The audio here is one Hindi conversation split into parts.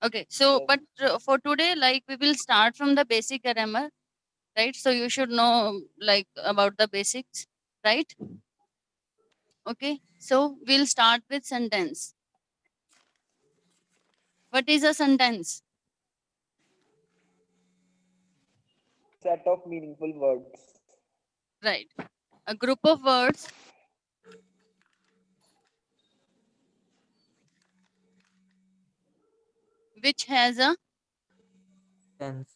Okay, so but for today, like we will start from the basic grammar, right? So you should know like about the basics, right? Okay, so we'll start with sentence. What is a sentence? Set of meaningful words. Right, a group of words which has a Sense.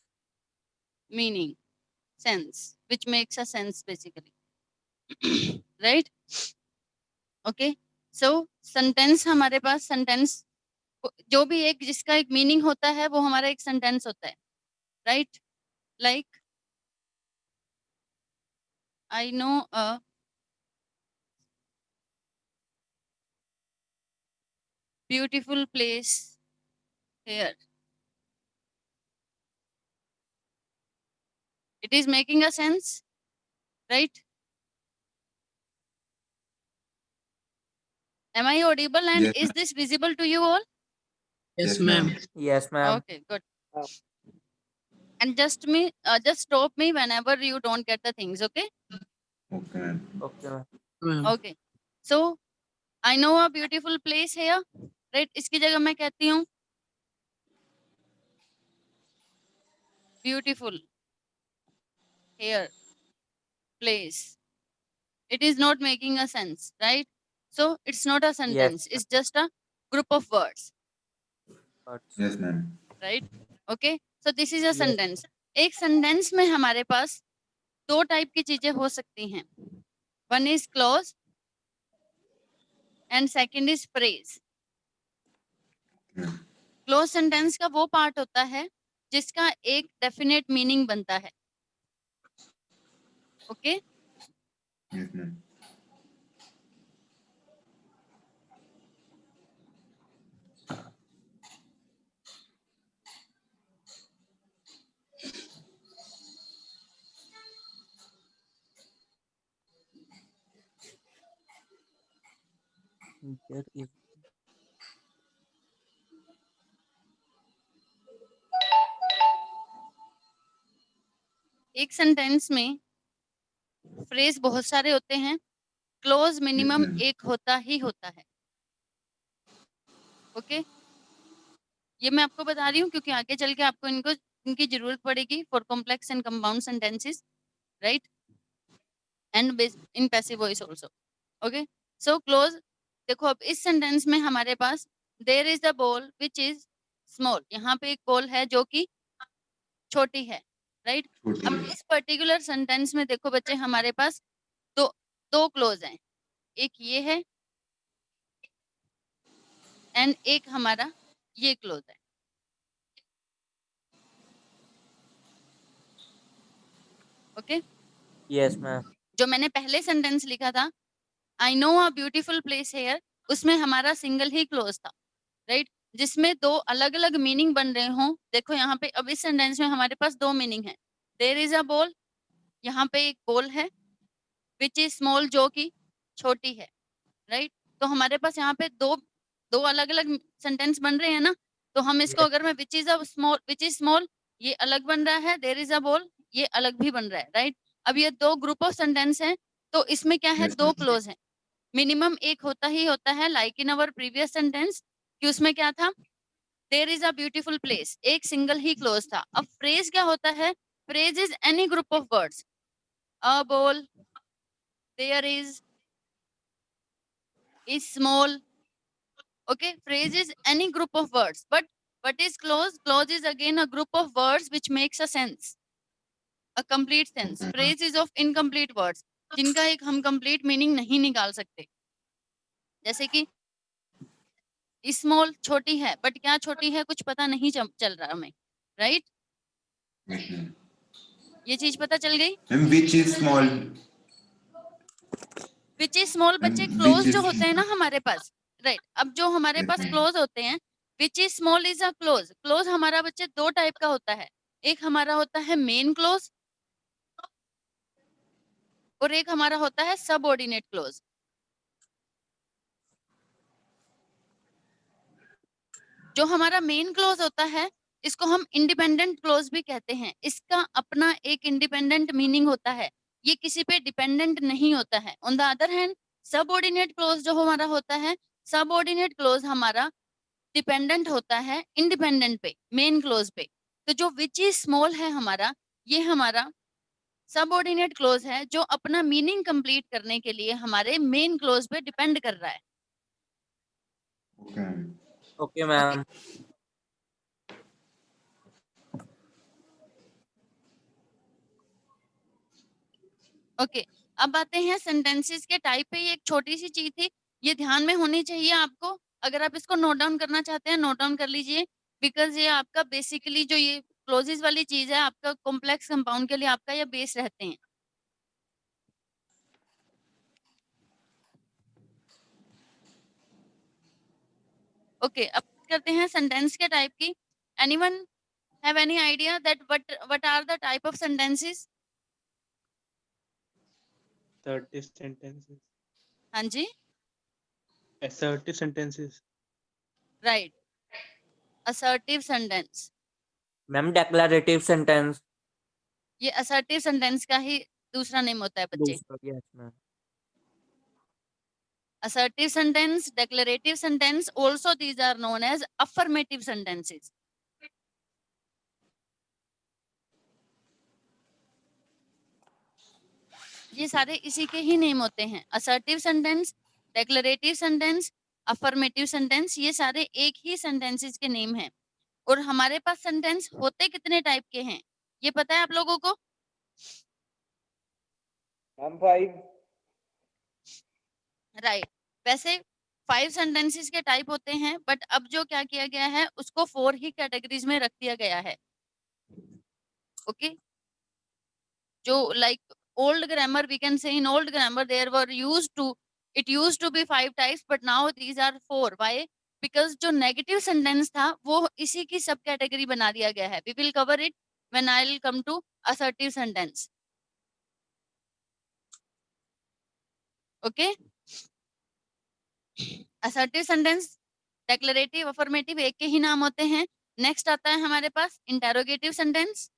meaning, sense, which makes a sense basically, right? Okay, so sentence हमारे पास sentence जो भी एक जिसका एक मीनिंग होता है वो हमारा एक सेंटेंस होता है, right? Like I know a beautiful place here, it is making a sense, right? Am I audible and Yes, is this visible to you all? Yes, ma'am. Yes, ma'am. Okay, good. Ma'am. And just stop me whenever you don't get the things, okay? Okay, ma'am. Okay, ma'am. Ma'am. Okay, so I know a beautiful place here, right? इसकी जगह मैं कहती हूँ beautiful here place. It is not making a sense, right? So it's not a sentence, Yes. it's just a group of words, Words. Yes, ma'am. right? Okay, so this is a Yes. sentence. एक सेंटेंस में हमारे पास दो टाइप की चीजें हो सकती हैं. One is close and second is phrase. Hmm. Clause sentence का वो पार्ट होता है जिसका एक डेफिनेट मीनिंग बनता है. Okay, Yes, ma'am. There is. एक सेंटेंस में फ्रेज बहुत सारे होते हैं, क्लोज मिनिमम ma'am. एक होता ही होता है. ओके, ये मैं आपको बता रही हूँ क्योंकि आगे चल के आपको इनकी जरूरत पड़ेगी for complex and compound sentences, right? And in passive voice also. Okay, so close. देखो अब इस सेंटेंस में हमारे पास there is the ball which is small. यहाँ पे एक बॉल है जो कि छोटी है, राइट? छोटी अब है. इस पर्टिकुलर सेंटेंस में देखो बच्चे हमारे पास दो दो क्लोज हैं. एक ये है एंड एक हमारा ये क्लोज है. Okay, Yes, ma'am. जो मैंने पहले सेंटेंस लिखा था I know a beautiful place here, उसमें हमारा सिंगल ही क्लोज था, राइट? जिसमें दो अलग अलग मीनिंग बन रहे हों. देखो यहाँ पे अब इस सेंटेंस में हमारे पास दो मीनिंग है. देयर इज अ बॉल, यहाँ पे एक बॉल है, विच इज स्मॉल जो कि छोटी है, राइट? तो हमारे पास यहाँ पे दो दो अलग अलग सेंटेंस बन रहे हैं ना. तो हम इसको अगर मैं विच इज स्मॉल ये अलग बन रहा है, देयर इज अ बॉल ये अलग भी बन रहा है, राइट? अब ये दो ग्रुप ऑफ सेंटेंस है तो इसमें क्या है, Yes, दो ma'am. क्लोज है. मिनिमम एक होता ही होता है, like in our previous sentence कि उसमें क्या था, there is a beautiful place, एक सिंगल ही क्लोज था. अब फ्रेज क्या होता है, phrase is any group of words. A ball, there is small. Okay, phrase is any group of words, but what is clause? Clause is again a group of words which makes a sense, a complete sense. Phrase is of incomplete words जिनका एक हम complete meaning नहीं निकाल सकते. जैसे कि स्मॉल छोटी है, बट क्या छोटी है कुछ पता नहीं चल रहा हमें, राइट? Yes, ma'am. ये चीज पता चल गई. Ma'am, which is small? Which is small बच्चे Ma'am, क्लोज which जो is होते हैं ना हमारे पास, राइट? अब जो हमारे Yes, पास ma'am. क्लोज होते हैं, which is small is a close. Close हमारा बच्चे दो टाइप का होता है. एक हमारा होता है मेन क्लोज और एक हमारा होता है सबऑर्डिनेट क्लोज. जो हमारा मेन क्लोज होता है इसको हम इंडिपेंडेंट क्लोज भी कहते हैं। इसका अपना एक इंडिपेंडेंट मीनिंग होता है, ये किसी पे डिपेंडेंट नहीं होता है। On the other hand subordinate close जो हमारा होता है, सबऑर्डिनेट क्लोज हमारा डिपेंडेंट होता है इंडिपेंडेंट पे, मेन क्लोज पे। तो जो विच इज स्मॉल है हमारा, ये हमारा सबऑर्डिनेट क्लोज है जो अपना मीनिंग कंप्लीट करने के लिए हमारे मेन क्लोज पे डिपेंड कर रहा है। Okay. Okay, ma'am. ओके, अब आते हैं सेंटेंसेस के टाइप पे। ये एक छोटी सी चीज थी, ये ध्यान में होनी चाहिए आपको। अगर आप इसको नोट डाउन करना चाहते हैं नोट डाउन कर लीजिए, बिकॉज ये आपका बेसिकली जो ये क्लोजेस वाली चीज है आपका कॉम्प्लेक्स कंपाउंड के लिए आपका ये बेस रहते हैं। ओके, अब करते हैं सेंटेंस के टाइप की। Anyone have any idea that what are the type of sentences? 30 sentences. हाँ जी, Assertive sentences. Right, assertive sentence. Ma'am declarative sentence. ये असर्टिव सेंटेंस का ही दूसरा नेम होता है बच्चे। Yes ma'am. Assertive sentence, declarative sentence, also these are known as affirmative sentences. ये सारे इसी के ही नेम होते हैं। Assertive sentence, declarative sentence, affirmative sentence, ये सारे एक ही सेंटेंसेस के नेम हैं। और हमारे पास सेंटेंस होते कितने टाइप के हैं ये पता है आप लोगों को? I'm 5. राइट, वैसे 5 सेंटेंसेस के टाइप होते हैं, बट अब जो क्या किया गया है उसको 4 ही कैटेगरीज में रख दिया गया है। ओके, जो like old grammar, we can say in old grammar there were it used to be 5 types, but now these are 4. Why? Because जो negative sentence था वो इसी की सब कैटेगरी बना दिया गया है। We will cover it when I'll come to assertive sentence. Okay, assertive sentence, declarative, affirmative एक के ही नाम होते हैं। नेक्स्ट आता है हमारे पास interrogative sentence,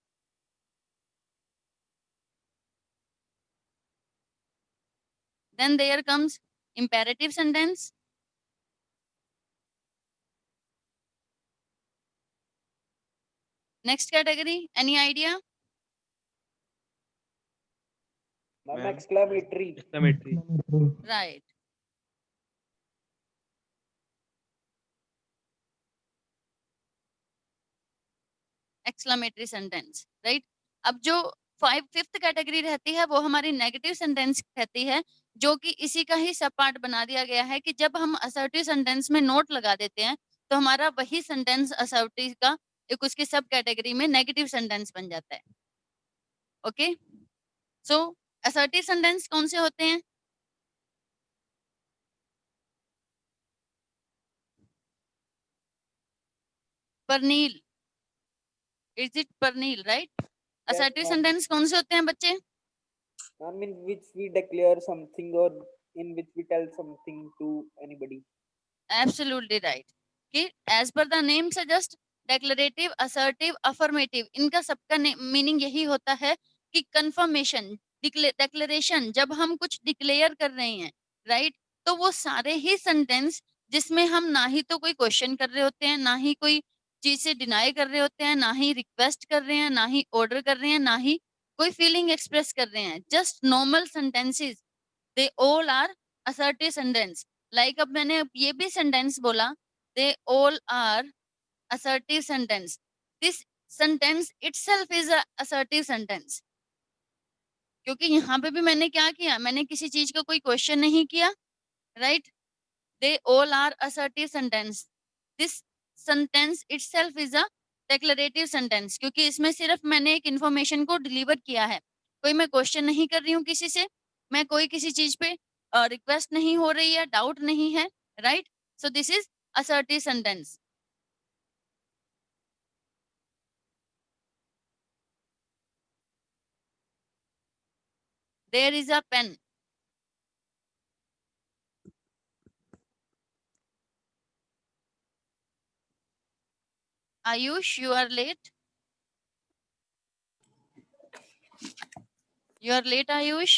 then there comes imperative sentence, next category, any idea? Ma'am, Ma'am. exclamatory. Exclamatory. Right. Exclamatory sentence, right. अब जो 5th कैटेगरी रहती है वो हमारी नेगेटिव सेंटेंस रहती है, जो कि इसी का ही सब पार्ट बना दिया गया है कि जब हम असर्टिव सेंटेंस में नोट लगा देते हैं तो हमारा वही सेंटेंस असर्टिव का एक उसकी सब कैटेगरी में नेगेटिव सेंटेंस बन जाता है। ओके, सो असर्टिव सेंटेंस कौन से होते हैं? Parneel, is it Parneel, right? Assertive ma'am. Sentence कौन से होते हैं बच्चे? Ma'am, in which we declare something or in which we tell something to anybody. Absolutely right, कि as per the name suggest declarative, assertive, affirmative, इनका सबका मीनिंग यही होता है कि कंफर्मेशन, डिक्लेरेशन, जब हम कुछ डिक्लेयर कर रहे हैं, राइट, तो वो सारे ही सेंटेंस जिसमें हम ना ही तो कोई क्वेश्चन कर रहे होते हैं, ना ही कोई चीज से डिनाई कर रहे होते हैं, ना ही रिक्वेस्ट कर रहे हैं, ना ही ऑर्डर कर रहे हैं, ना ही कोई फीलिंग एक्सप्रेस कर रहे हैं, just normal sentences, they all are assertive sentence. Like अब मैंने ये भी सेंटेंस बोला, they all are assertive sentence, this sentence itself is a assertive sentence, क्योंकि यहाँ पे भी मैंने क्या किया, मैंने किसी चीज का कोई क्वेश्चन नहीं किया, right. They all are assertive sentence, this sentence itself is a declarative sentence, क्योंकि इसमें सिर्फ मैंने एक इंफॉर्मेशन को डिलीवर किया है, कोई मैं क्वेश्चन नहीं कर रही हूँ किसी से, मैं कोई किसी चीज पे रिक्वेस्ट नहीं हो रही है, डाउट नहीं है, right. So this is assertive sentence. There is a pen. Ayush, you are late. You are late, Ayush.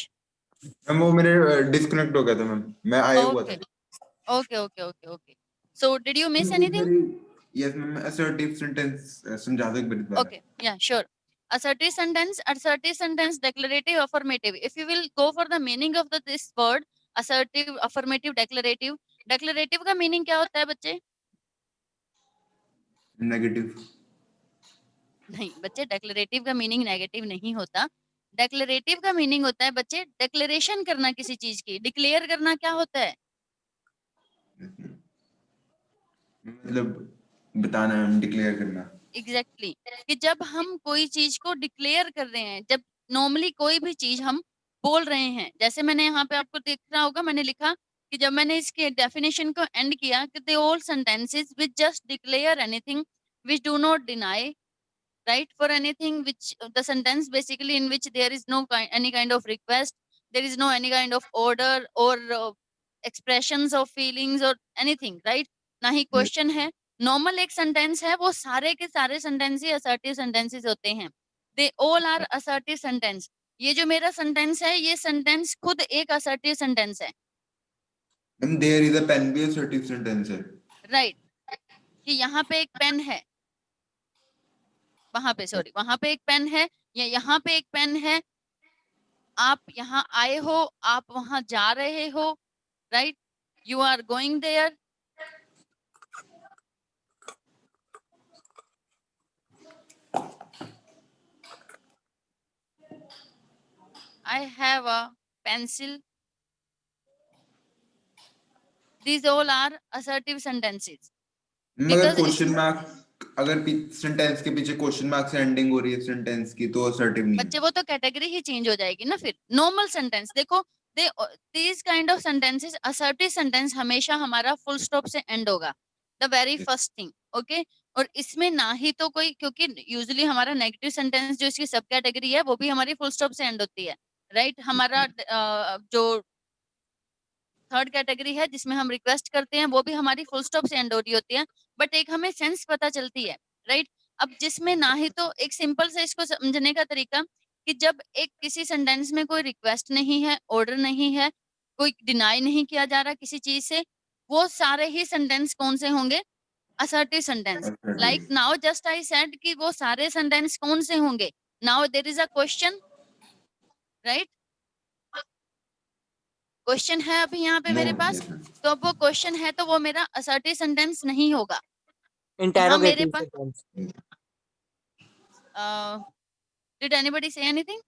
Ma'am वो मेरे डिस्कनेक्ट हो गया था मैम, मैं आया हुआ था. Okay. So did you miss anything? Yes ma'am, assertive sentence समझा दो एक बार दोबारा. Okay, yeah, sure. Assertive sentence, declarative, affirmative. If you will go for the meaning of this word, assertive, affirmative, declarative. Declarative का meaning क्या होता है बच्चे? नेगेटिव. नहीं बच्चे, declarative का meaning negative नहीं होता. Declarative का meaning होता है बच्चे declaration करना किसी चीज की. Declare करना क्या होता है? मतलब बताना है, डिक्लेयर करना. एग्जैक्टली कि जब हम कोई चीज को डिक्लेयर कर रहे हैं, जब नॉर्मली कोई भी चीज हम बोल रहे हैं, जैसे मैंने यहाँ पे आपको दिख रहा होगा, मैंने लिखा कि जब मैंने इसके डेफिनेशन को एंड किया कि दे all sentences which just declare anything which do not deny, right, for anything which the sentence basically in which there is no any kind of request, there is no any kind of order or expressions of feelings or anything, right, ना ही क्वेश्चन है. नॉर्मल एक सेंटेंस है, वो सारे के सारे सेंटेंस ही असर्टिव सेंटेंसेस होते हैं. They all are assertive sentence. ये जो मेरा सेंटेंस है, ये सेंटेंस खुद एक असर्टिव सेंटेंस है. Ma'am there is a pen भी assertive sentence है. राइट कि यहाँ पे एक पेन है, वहां पे सॉरी वहां पे एक पेन है, या यहाँ पे एक पेन है, आप यहाँ आए हो, आप वहां जा रहे हो, right, you are going there. I have a pencil. These all are assertive sentences. मगर Because क्वेश्चन मार्क, अगर सेंटेंस के पीछे क्वेश्चन मार्क से एंडिंग हो रही है सेंटेंस की, तो assertive नहीं है. बच्चे वो तो कैटेगरी ही चेंज हो जाएगी ना. फिर नॉर्मल सेंटेंस देखो, these kind of sentences, assertive sentence हमेशा हमारा फुल स्टॉप से एंड होगा, the very first thing. Okay, और इसमें ना ही तो कोई, क्योंकि यूजुअली हमारा नेगेटिव सेंटेंस जो इसकी सब कैटेगरी है, वो भी हमारी फुल स्टॉप से एंड होती है, राइट. हमारा जो थर्ड कैटेगरी है जिसमें हम रिक्वेस्ट करते हैं, वो भी हमारी फुल स्टॉप से एंड हो रही होती है, बट एक हमें सेंस पता चलती है, राइट. अब जिसमें ना ही तो, एक सिंपल से इसको समझने का तरीका कि जब एक किसी सेंटेंस में कोई रिक्वेस्ट नहीं है, ऑर्डर नहीं है, कोई डिनाई नहीं किया जा रहा किसी चीज से, वो सारे ही सेंटेंस कौन से होंगे? Assertive sentence. Like now just I said कि वो सारे सेंटेंस कौन से होंगे? Now there is a question, right. Question है अभी यहाँ पे मेरे पास, तो अब वो क्वेश्चन है तो वो मेरा असर्टिव सेंटेंस नहीं होगा. यहाँ मेरे Interrogative pass sentence. Did anybody say anything?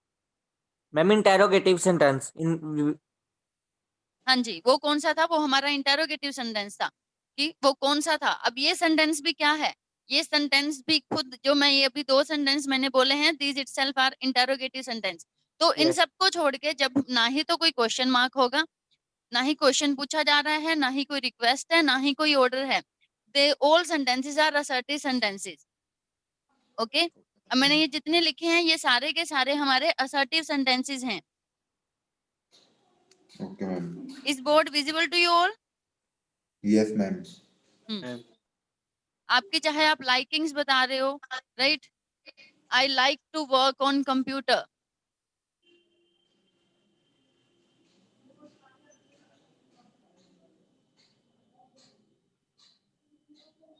Ma'am interrogative sentence. In हाँ जी, वो कौन सा था? वो हमारा इंटेरोगेटिव सेंटेंस था. कि वो कौन सा था? अब ये सेंटेंस भी क्या है? ये सेंटेंस भी खुद, जो मैं ये अभी दो सेंटेंस मैंने बोले हैं, these itself are interrogative sentence. तो इन Yes. सबको छोड़ के जब ना ही तो कोई क्वेश्चन मार्क होगा, ना ही क्वेश्चन पूछा जा रहा है, ना ही कोई रिक्वेस्ट है, ना ही कोई ऑर्डर है, they all sentences are assertive sentences. Okay, अब मैंने ये जितने लिखे हैं, ये सारे के सारे हमारे असर्टिव सेंटेंसेस हैं. Okay ma'am. Is board visible to you all? Yes ma'am. Ma'am आपकी चाहे आप लाइकिंग्स बता रहे हो, right, I like to work on computer,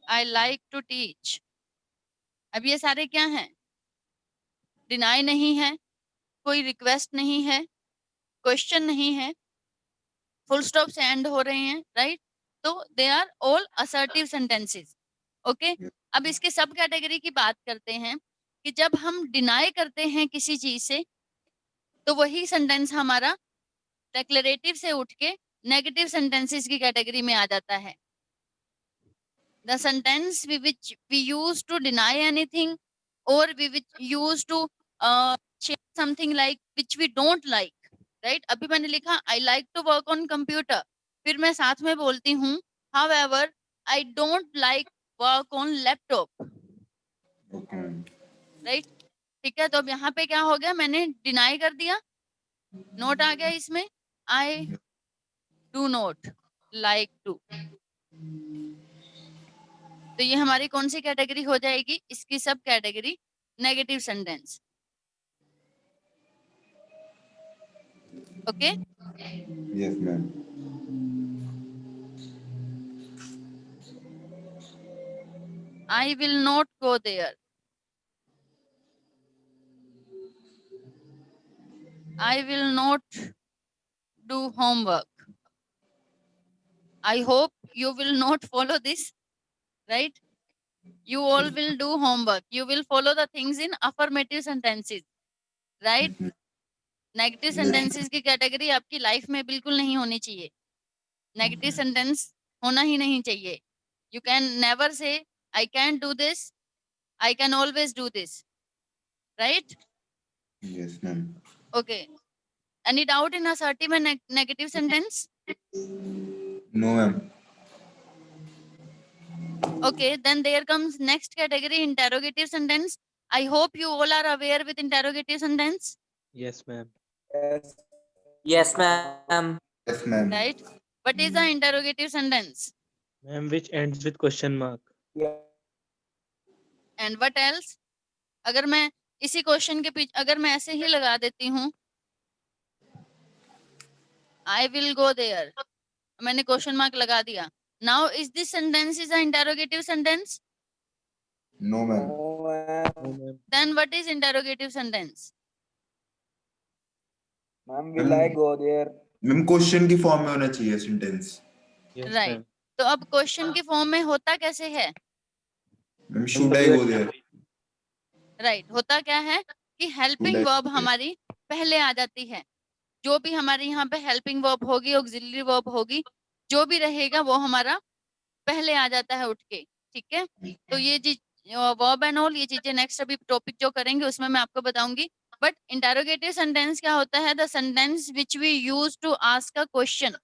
I like to teach. अब ये सारे क्या हैं? डिनाई नहीं है, कोई रिक्वेस्ट नहीं है, क्वेश्चन नहीं है, फुल स्टॉप से एंड हो रहे हैं, राइट. तो they are all assertive sentences. Okay, अब इसके सब कैटेगरी की बात करते हैं कि जब हम डिनाई करते हैं किसी चीज से, तो वही सेंटेंस हमारा डेक्लरेटिव से उठ के नेगेटिव सेंटेंसेस की कैटेगरी में आ जाता है. The sentence which we use to deny anything, or we which use to share something like which we don't like, right. अभी मैंने लिखा I like to work on computer, फिर मैं साथ में बोलती हूँ however I don't like work on laptop, okay ma'am. right. ठीक है, तो अब यहाँ पे क्या हो गया? मैंने डिनाई कर दिया, नोट आ गया इसमें, I do not like to. तो ये हमारी कौन सी कैटेगरी हो जाएगी? इसकी सब category negative sentence. Okay, Yes, ma'am. I will not go there. I will not do homework. I hope you will not follow this, right? You all will do homework. You will follow the things in affirmative sentences, right? Negative sentences की कैटेगरी आपकी लाइफ में बिल्कुल नहीं होनी चाहिए। नेगेटिव सेंटेंस होना ही नहीं चाहिए। You can never say I can do this, I can always do this, right? Yes, ma'am. Okay, any doubt in assertive and negative sentence? No, ma'am. Okay, then there comes next category, interrogative sentence. I hope you all are aware with interrogative sentence, Yes, ma'am. Yes. Yes, ma'am. Yes, ma'am. right? What is the interrogative sentence? Ma'am, which ends with question mark. Yeah. And what else? अगर मैं इसी क्वेश्चन के पीछे अगर मैं ऐसे ही लगा देती हूँ, I will go there, मैंने क्वेश्चन मार्क लगा दिया. Now is this sentence is an interrogative sentence? No, ma'am. No, ma'am. No, ma'am. Then what is interrogative sentence? Ma'am, will I go there? Ma'am question की फॉर्म में होना चाहिए सेंटेंस। Yes, Right. ma'am. तो अब क्वेश्चन की फॉर्म में होता कैसे है? Ma'am should I go there? Right, होता क्या है कि हेल्पिंग Should I- वर्ब हमारी पहले आ जाती है. जो भी हमारे यहाँ पे हेल्पिंग वर्ब होगी, ऑक्सिलरी वर्ब होगी, जो भी रहेगा वो हमारा पहले आ जाता है उठ के. ठीक है, तो ये चीज वर्ब एंड ऑल, ये चीजें नेक्स्ट अभी टॉपिक जो करेंगे उसमें मैं आपको बताऊंगी. बट इंटरोगेटिव सेंटेंस क्या होता है? The sentence which we use to ask a question,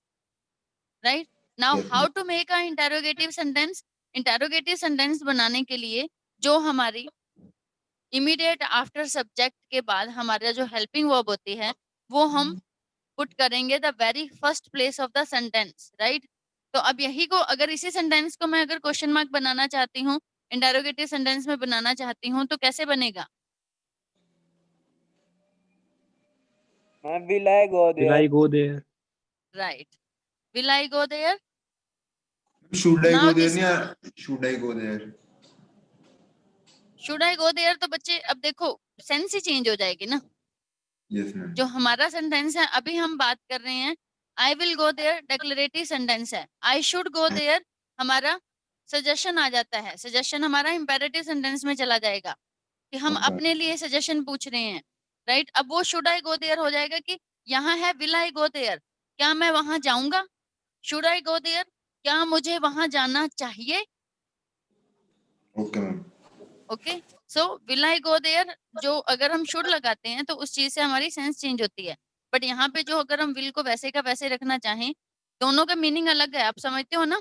right? Now Yes, how to make a interrogative sentence? Interrogative sentence बनाने के लिए जो हमारी इमीडिएट आफ्टर सब्जेक्ट के बाद हमारा जो हेल्पिंग वर्ब होती है वो हम पुट करेंगे the very first place of the sentence, right? तो अब यही को अगर इसी सेंटेंस को मैं अगर क्वेश्चन मार्क बनाना चाहती हूँ, इंटरोगेटिव सेंटेंस में बनाना चाहती हूँ, तो कैसे बनेगा? Ma'am, will I go Will I there? go there? Right, will I go there? Should I Now go there this- या should I go there? Should I go there? तो बच्चे अब देखो सेंस ही चेंज हो जाएगी ना. Yes ma'am. जो हमारा सेंटेंस है अभी हम बात कर रहे हैं, I will go there declarative sentence है. आई शुड गो देयर हमारा सजेशन आ जाता है. सजेशन हमारा इंपेरेटिव सेंटेंस में चला जाएगा कि हम Okay. अपने लिए सजेशन पूछ रहे हैं, राइट? अब वो शुड आई गो देयर हो जाएगा कि यहाँ है विल आई गो देयर, क्या मैं वहां जाऊंगा? शुड आई गो देयर, क्या मुझे वहां जाना चाहिए? Okay ma'am. Okay, so will I go there जो अगर हम शुड लगाते हैं तो उस चीज से हमारी सेंस चेंज होती है. बट यहाँ पे जो अगर हम विल को वैसे का वैसे रखना चाहें, दोनों का मीनिंग अलग है. आप समझते हो ना?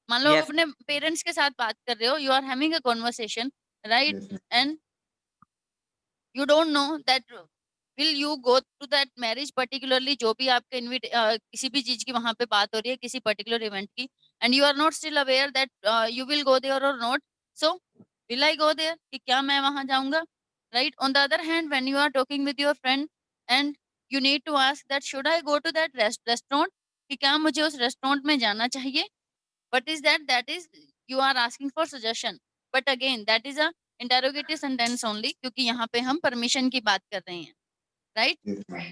मान लो आप Yes. अपने पेरेंट्स के साथ बात कर रहे हो, you are having a conversation, right? Yes, ma'am. And you don't know that will you go to that marriage particularly, जो भी आपके किसी भी चीज की वहां पे बात हो रही है, किसी पर्टिकुलर इवेंट की, and you are not still aware that you will go there or not, so will I go there कि क्या मैं वहां जाऊंगा, right? On the other hand, when you are talking with your friend and you need to ask that should I go to that restaurant कि क्या मुझे उस रेस्टोरेंट में जाना चाहिए, what is that? That is you are asking for suggestion, but again that is a interrogative sentence only, क्योंकि यहाँ पे हम परमिशन की बात कर रहे हैं, राइट? Yes, ma'am.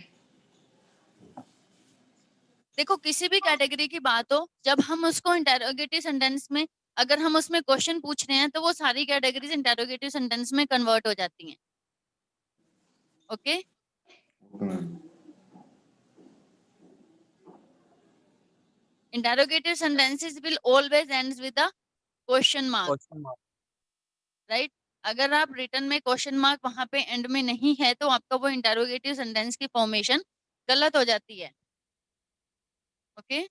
देखो किसी भी कैटेगरी की बात हो, जब हम उसको इंटरोगेटिव सेंटेंस में अगर हम उसमें क्वेश्चन पूछ रहे हैं तो वो सारी कैटेगरीज इंटरोगेटिव सेंटेंस में कन्वर्ट हो जाती हैं. Okay, Okay, ma'am. interrogative sentences will always ends with a question mark, Question mark. Right? अगर आप रिटर्न में क्वेश्चन मार्क वहां पे एंड में नहीं है तो आपका वो इंटरोगेटिव सेंटेंस की फॉर्मेशन गलत हो जाती है. ओके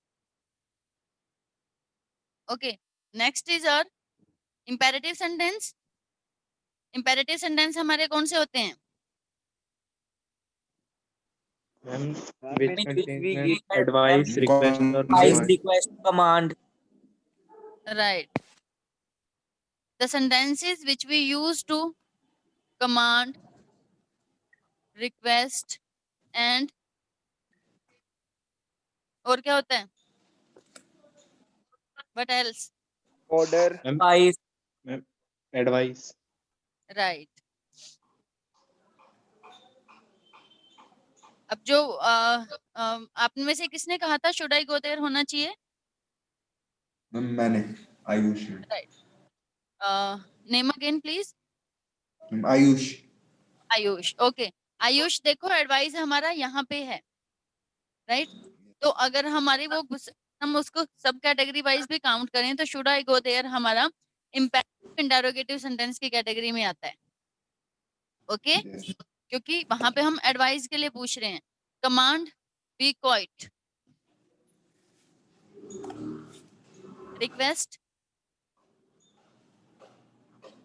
ओके, नेक्स्ट इज और इंपेरेटिव सेंटेंस. इंपेरेटिव सेंटेंस हमारे कौन से होते हैं? Ma'am, Ma'am, which in contains we ma'am, give advice, request, or Advice, command. request, command. Right, the sentences which we use to command, request and और क्या होता है? What else? order, Ma'am, Advice. ma'am, advice. Right. अब जो आप में से किसने कहा था should I go there होना चाहिए? मैंने Ayush Name again please. Ayush Ayush. Okay Ayush देखो एडवाइस हमारा यहाँ पे है राइट तो अगर हमारी वो हम उसको सब कैटेगरी वाइज भी काउंट करें तो शुड आई गो देयर हमारा इम्पैक्टिव इंटरोगेटिव सेंटेंस की कैटेगरी में आता है ओके क्योंकि वहां पे हम एडवाइस के लिए पूछ रहे हैं command be quite request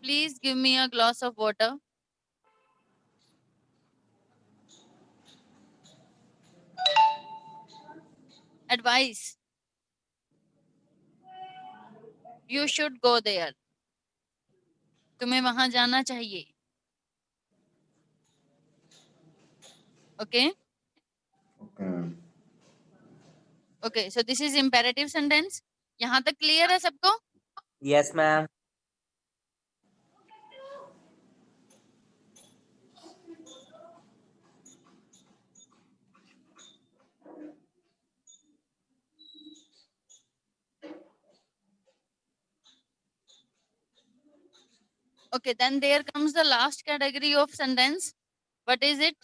please give me a glass of water advice you should go there तुम्हें वहां जाना चाहिए okay okay so this is imperative sentence यहाँ तक क्लियर है सबको Yes, ma'am. okay then there comes the last category of sentence what is it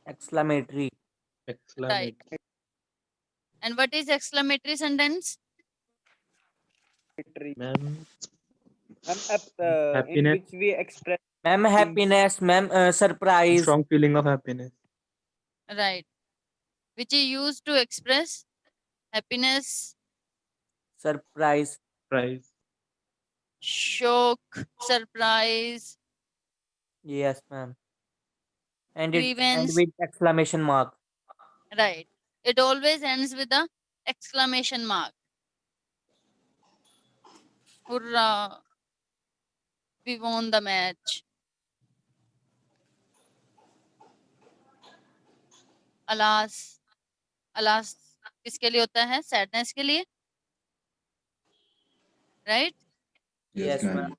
Exclamatory. Exclamatory. and what is exclamatory sentence Ma'am, in Happiness. which we express Ma'am, happiness. Ma'am, surprise. strong feeling of happiness. right which is used to express happiness Surprise. Prize. shock surprise Yes, ma'am. And it Grievance. and with exclamation mark. right it always ends with a exclamation mark hurrah we won the match alas alas किसके लिए होता है सैडनेस के लिए राइट Yes, ma'am.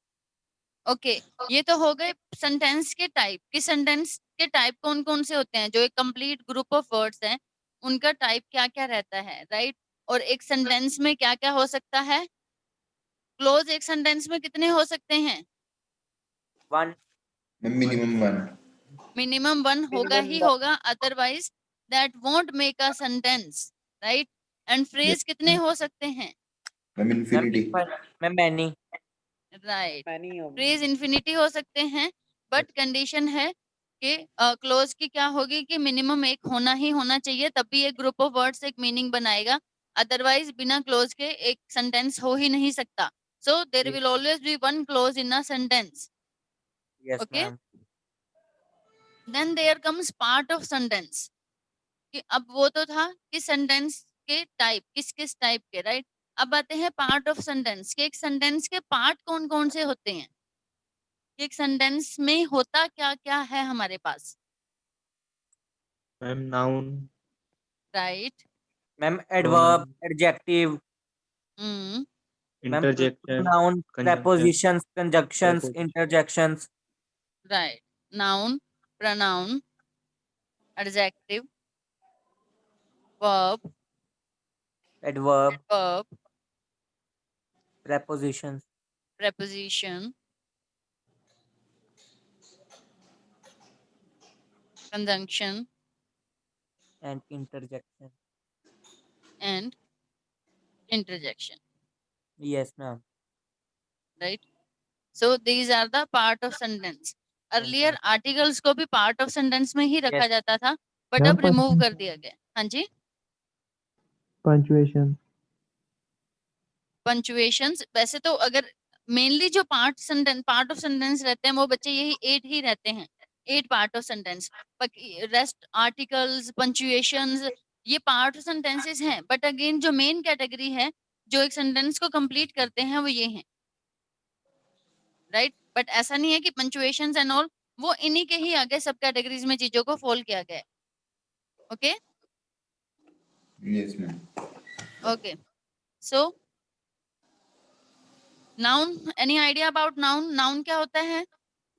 ओके ये तो हो गए सेंटेंस के टाइप कि सेंटेंस के टाइप कौन कौन से होते हैं जो एक कंप्लीट ग्रुप ऑफ वर्ड्स हैं उनका टाइप क्या क्या रहता है राइट और एक सेंटेंस में क्या क्या हो सकता है क्लोज एक सेंटेंस में कितने हो सकते हैं One. मिनिमम 1 मिनिमम 1 होगा ही होगा otherwise that won't make a sentence right and phrase कितने हो सकते हैं ma'am infinity Ma'am, many. Right many of phrase infinity हो सकते हैं बट कंडीशन है कि क्लोज की क्या होगी कि मिनिमम एक होना ही होना चाहिए तभी एक ग्रुप ऑफ वर्ड्स एक मीनिंग बनाएगा अदरवाइज बिना क्लोज के एक सेंटेंस हो ही नहीं सकता so there will always be one clause in a sentence Yes, Okay. ma'am. Then there comes part of sentence कि अब वो तो था कि सेंटेंस के टाइप किस किस टाइप के राइट अब आते हैं पार्ट ऑफ सेंटेंस कि एक सेंटेंस के पार्ट कौन कौन से होते हैं कि एक सेंटेंस में होता क्या क्या है हमारे पास Ma'am, noun. Right Ma'am, adverb, adjective. Hmm Ma'am, Interjection. noun, conjunction, prepositions, conjunctions, preposition. interjections. Right noun pronoun adjective verb Adverb, verb prepositions. preposition conjunction And interjection. and interjection Yes, ma'am. right so these are the part of sentence earlier articles को भी part of sentence में ही रखा Yes. जाता था but Ma'am, अब remove कर दिया गया हाँ जी punctuation. पंचुएशंस वैसे तो अगर मेनली जो पार्ट ऑफ सेंटेंस रहते हैं वो बच्चे यही 8 ही रहते हैं 8 part of sentence rest articles punctuations ये पार्ट ऑफ सेंटेंसेस हैं बट अगेन जो मेन कैटेगरी है जो एक सेंटेंस को कंप्लीट करते हैं वो ये हैं राइट, बट ऐसा नहीं है कि पंचुएशंस एंड ऑल वो इन्हीं के ही आगे सब कैटेगरीज में चीजों को फोल्ड किया गया है. Okay Yes, ma'am. Okay, so noun, any idea about noun? Noun क्या होता है?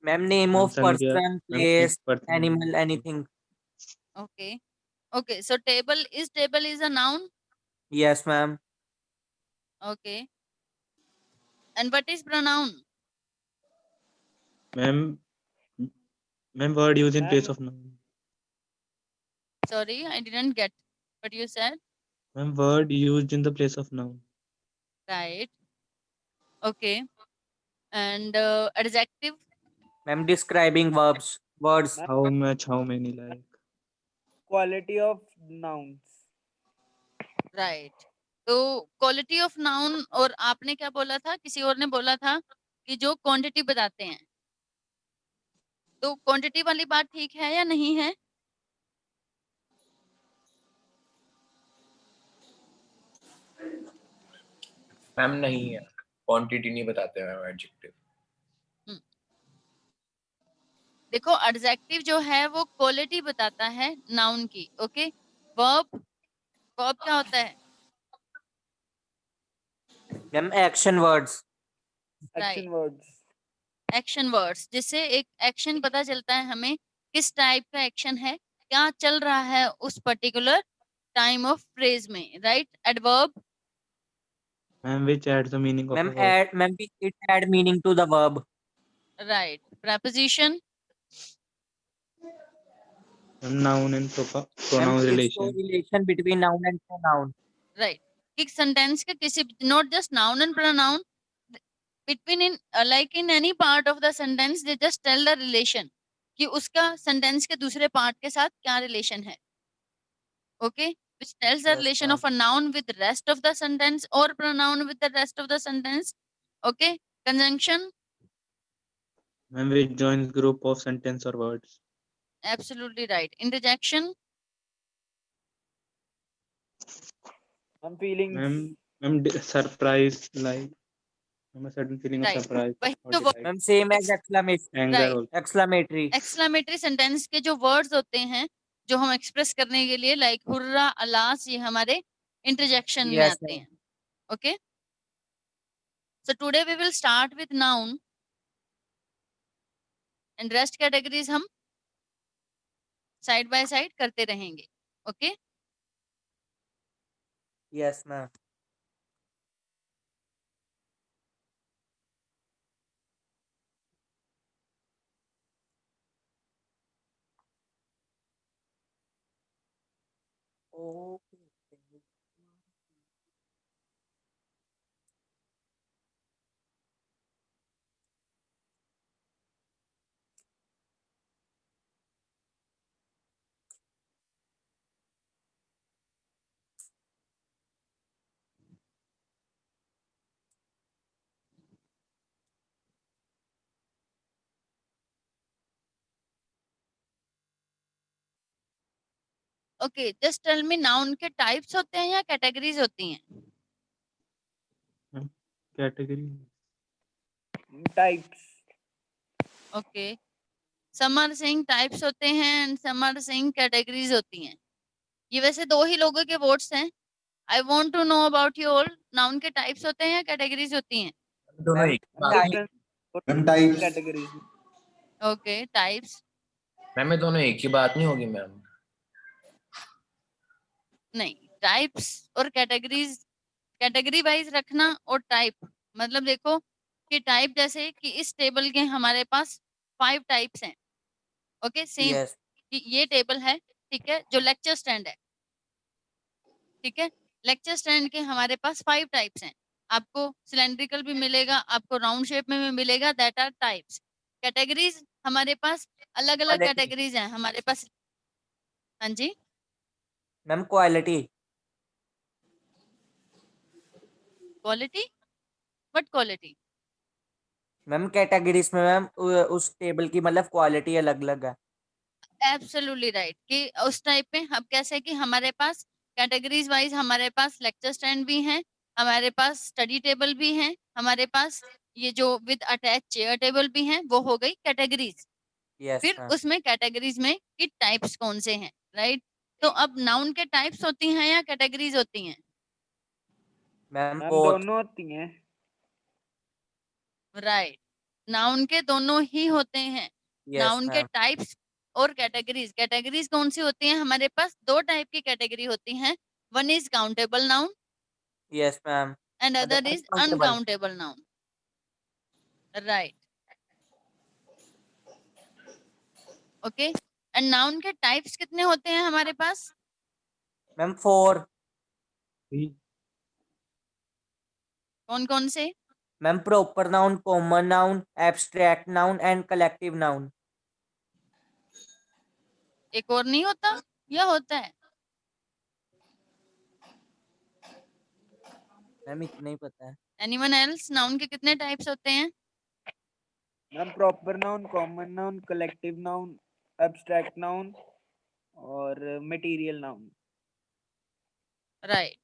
मैम नेम मैम ऑफ संज्ञा, person, ma'am place, person, animal, anything. Okay okay, so table is a noun. Yes, ma'am. Okay, and what is pronoun? Ma'am word used in place Ma'am, of noun. Sorry, I didn't get what you said. Ma'am, word used in the place of noun. Right. Okay. And adjective. Ma'am describing verbs, words. ma'am, How much, how many, like. quality of nouns. Right. तो क्वालिटी ऑफ नाउन, और आपने क्या बोला था, किसी और ने बोला था कि जो क्वांटिटी बताते हैं, तो क्वांटिटी वाली बात ठीक है या नहीं है? मैम नहीं है, क्वांटिटी नहीं बताते मैम एडजेक्टिव. देखो एडजेक्टिव जो है वो क्वालिटी बताता है नाउन की. ओके, वर्ब, वर्ब क्या होता है? Ma'am action words. Action Right. words. Action words, जिससे एक एक्शन पता चलता है हमें किस टाइप का एक्शन है, क्या चल रहा है उस पर्टिकुलर टाइम ऑफ फ्रेज में. Right. Adverb. Ma'am, which adds the meaning of a Ma'am verb. it add meaning to the verb. Right. preposition. Ma'am, noun and Ma'am pronoun to show relation. relation between noun and pronoun. Right. एक सेंटेंस के किसी, not just noun and pronoun, between in like in any part of the sentence they just tell the relation कि उसका सेंटेंस के दूसरे पार्ट के साथ क्या रिलेशन है. Okay, which tells the Yes, relation ma'am. of a noun with the rest of the sentence or pronoun with the rest of the sentence. Okay, conjunction. Ma'am, which joins group of sentence or words. Absolutely right. Interjection. I'm feelings. Ma'am, surprise, like. Ma'am, a sudden feeling of Right. surprise वही or तो delight. Ma'am same as exclamation. Anger Right. also. Exclamatory. Exclamatory sentence के जो वर्ड्स होते हैं जो हम एक्सप्रेस करने के लिए, लाइक हुर्रा, अलास, ये हमारे इंटरजेक्शन में Yes, आते ma'am. हैं. Okay, so today we will start with noun and rest categories हम साइड बाय साइड करते रहेंगे. Okay Yes, ma'am. Okay. Okay, just tell me, noun के टाइप्स होते हैं या कैटेगरीज होती हैं? Category. Types. Okay, some are saying types होते हैं and some are saying categories होती हैं. ये वैसे दो ही लोगों के वोट्स हैं. I want to know about you all, noun के टाइप्स होते हैं या कैटेगरीज होती हैं? दोनों Ma'am, एक ही बात नहीं. Different Ma'am, types. categories. Okay, types. Ma'am ये दोनों एक ही बात नहीं होगी मैम. नहीं, टाइप्स और कैटेगरीज, कैटेगरी वाइज रखना और टाइप, मतलब देखो कि टाइप जैसे कि इस टेबल के हमारे पास 5 टाइप्स हैं. Okay, same Yes. ये टेबल है, ठीक है, जो लेक्चर स्टैंड है. ठीक है, लेक्चर स्टैंड के हमारे पास 5 टाइप्स हैं. आपको सिलेंड्रिकल भी मिलेगा, आपको राउंड शेप में भी मिलेगा, दैट आर टाइप्स. कैटेगरीज हमारे पास अलग अलग Quality. कैटेगरीज हैं हमारे पास. हाँ जी, Ma'am quality. Quality, what quality? Ma'am categories में मैम उस टेबल की मतलब क्वालिटी अलग अलग है. एब्सोल्युटली राइट, कि उस टाइप में हम कैसे कि हमारे पास कैटेगरीज वाइज हमारे पास लेक्चर स्टैंड भी हैं, हमारे पास स्टडी टेबल भी है, हमारे पास ये जो विद अटैच चेयर टेबल भी है, वो हो गई कैटेगरीज। यस फिर मैम। उसमें कैटेगरीज में कि टाइप्स कौन से हैं, राइट। तो अब नाउन के टाइप्स होती हैं या कैटेगरीज होती हैं? Ma'am ma'am both. दोनों होती हैं। राइट, नाउन के दोनों ही होते हैं। यस नाउन के मैम। टाइप्स और कैटेगरीज। कैटेगरीज कौन सी होती हैं? हमारे पास दो टाइप की कैटेगरी होती हैं। One is countable noun yes ma'am. And other is uncountable. Uncountable noun, right. Okay, and noun के टाइप्स कितने होते हैं हमारे पास? मैम 4। कौन कौन से? Ma'am proper noun, common noun, abstract noun and collective noun. एक और नहीं होता या होता है? मैम इतना ही पता है। Anyone else? नाउन के कितने टाइप्स होते हैं? Ma'am proper noun, common noun, collective noun, abstract noun और मटेरियल नाउन। राइट।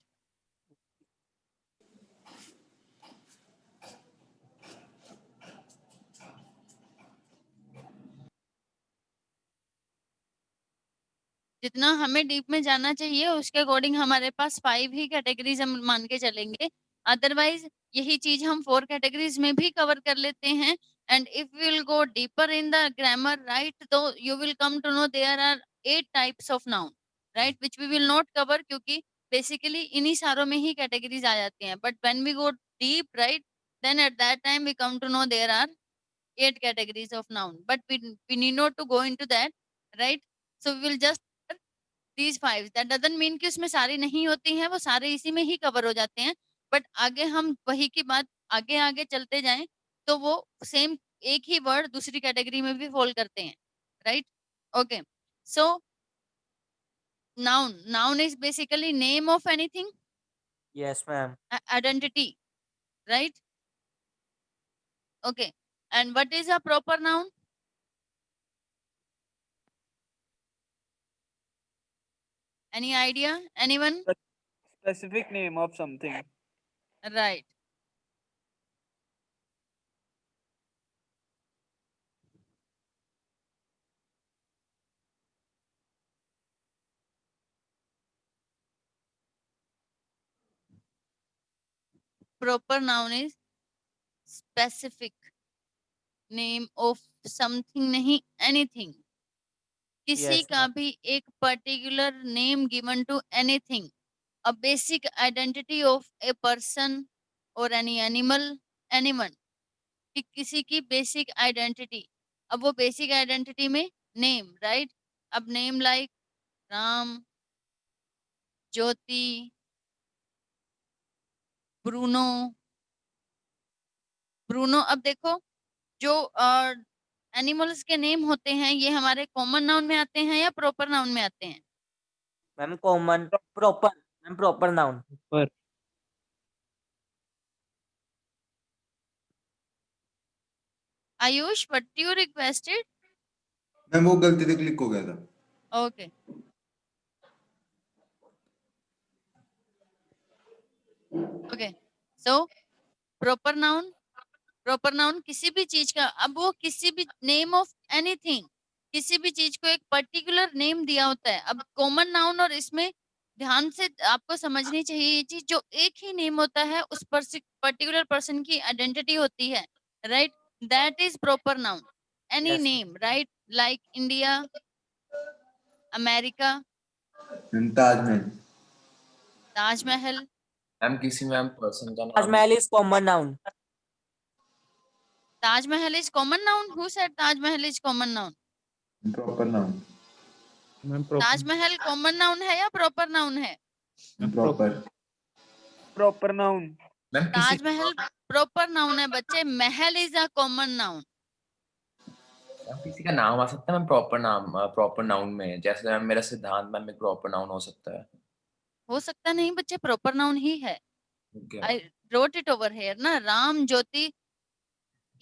जितना हमें डीप में जाना चाहिए उसके अकॉर्डिंग हमारे पास 5 ही कैटेगरीज हम मान के चलेंगे। अदरवाइज यही चीज हम 4 कैटेगरीज में भी कवर कर लेते हैं। And if will go deeper in the grammar, right, तो you will come to know there are 8 types of noun, right, which we will not cover, क्योंकि बेसिकली इन्हीं सारों में ही कैटेगरीज आ जाती हैं। But when we go deep, right, then at that time we come to know there are 8 categories of noun, but we need not to go into that, right? So we will just these 5, that doesn't mean कि उसमें सारी नहीं होती हैं, वो सारे इसी में ही कवर हो जाते हैं। बट आगे हम वही की बात आगे आगे चलते जाएं तो वो सेम एक ही वर्ड दूसरी कैटेगरी में भी फॉल करते हैं, right. Okay, so noun is basically name of anything, yes ma'am. Identity, right. Okay, and what is a proper noun? Any idea? Anyone? Specific name of something. Right. Proper noun is specific name of something, नहीं anything. किसी यस का मैम। भी एक particular name given to anything. A basic identity of a person or any animal, anyone. कि किसी की बेसिक आइडेंटिटी। अब वो बेसिक आइडेंटिटी में नेम, राइट। अब नेम लाइक राम, ज्योति, ब्रूनो। ब्रूनो, अब देखो जो एनिमल्स के नेम होते हैं ये हमारे कॉमन नाउन में आते हैं या प्रॉपर नाउन में आते हैं? Ma'am common, proper ma'am, proper noun. पर Ayush, what you requested? Ma'am वो गलती से क्लिक हो गया था। Okay, okay, so proper noun किसी भी चीज का, अब वो किसी भी नेम ऑफ एनीथिंग, किसी भी चीज को एक पर्टिकुलर नेम दिया होता है। अब कॉमन नाउन और इसमें ध्यान से आपको समझनी चाहिए ये चीज, जो एक ही नेम होता है उस पर्टिकुलर पर्सन की आइडेंटिटी होती है, right, that is proper noun. Any Yes. Name, right, like India, America, ma'am Taj Mahal. Taj Mahal. Ma'am किसी मैम पर्सन का नाम Taj Mahal is common noun. Taj Mahal is common noun? Who said Taj Mahal is common noun? Proper noun. Ma'am proper Taj Mahal common noun है या प्रॉपर नाउन है? प्रॉपर। Proper noun. मैम किसी ताजमहल प्रॉपर नाउन है बच्चे, महल is a common noun. Ma'am किसी का नाम आ सकता है मैम प्रॉपर नाउन में, जैसे मैम मेरा सिद्धांत मैम एक प्रॉपर नाउन हो सकता है। हो सकता नहीं बच्चे, प्रॉपर नाउन ही है। Okay. I wrote it over here ना, Ram, Jyoti,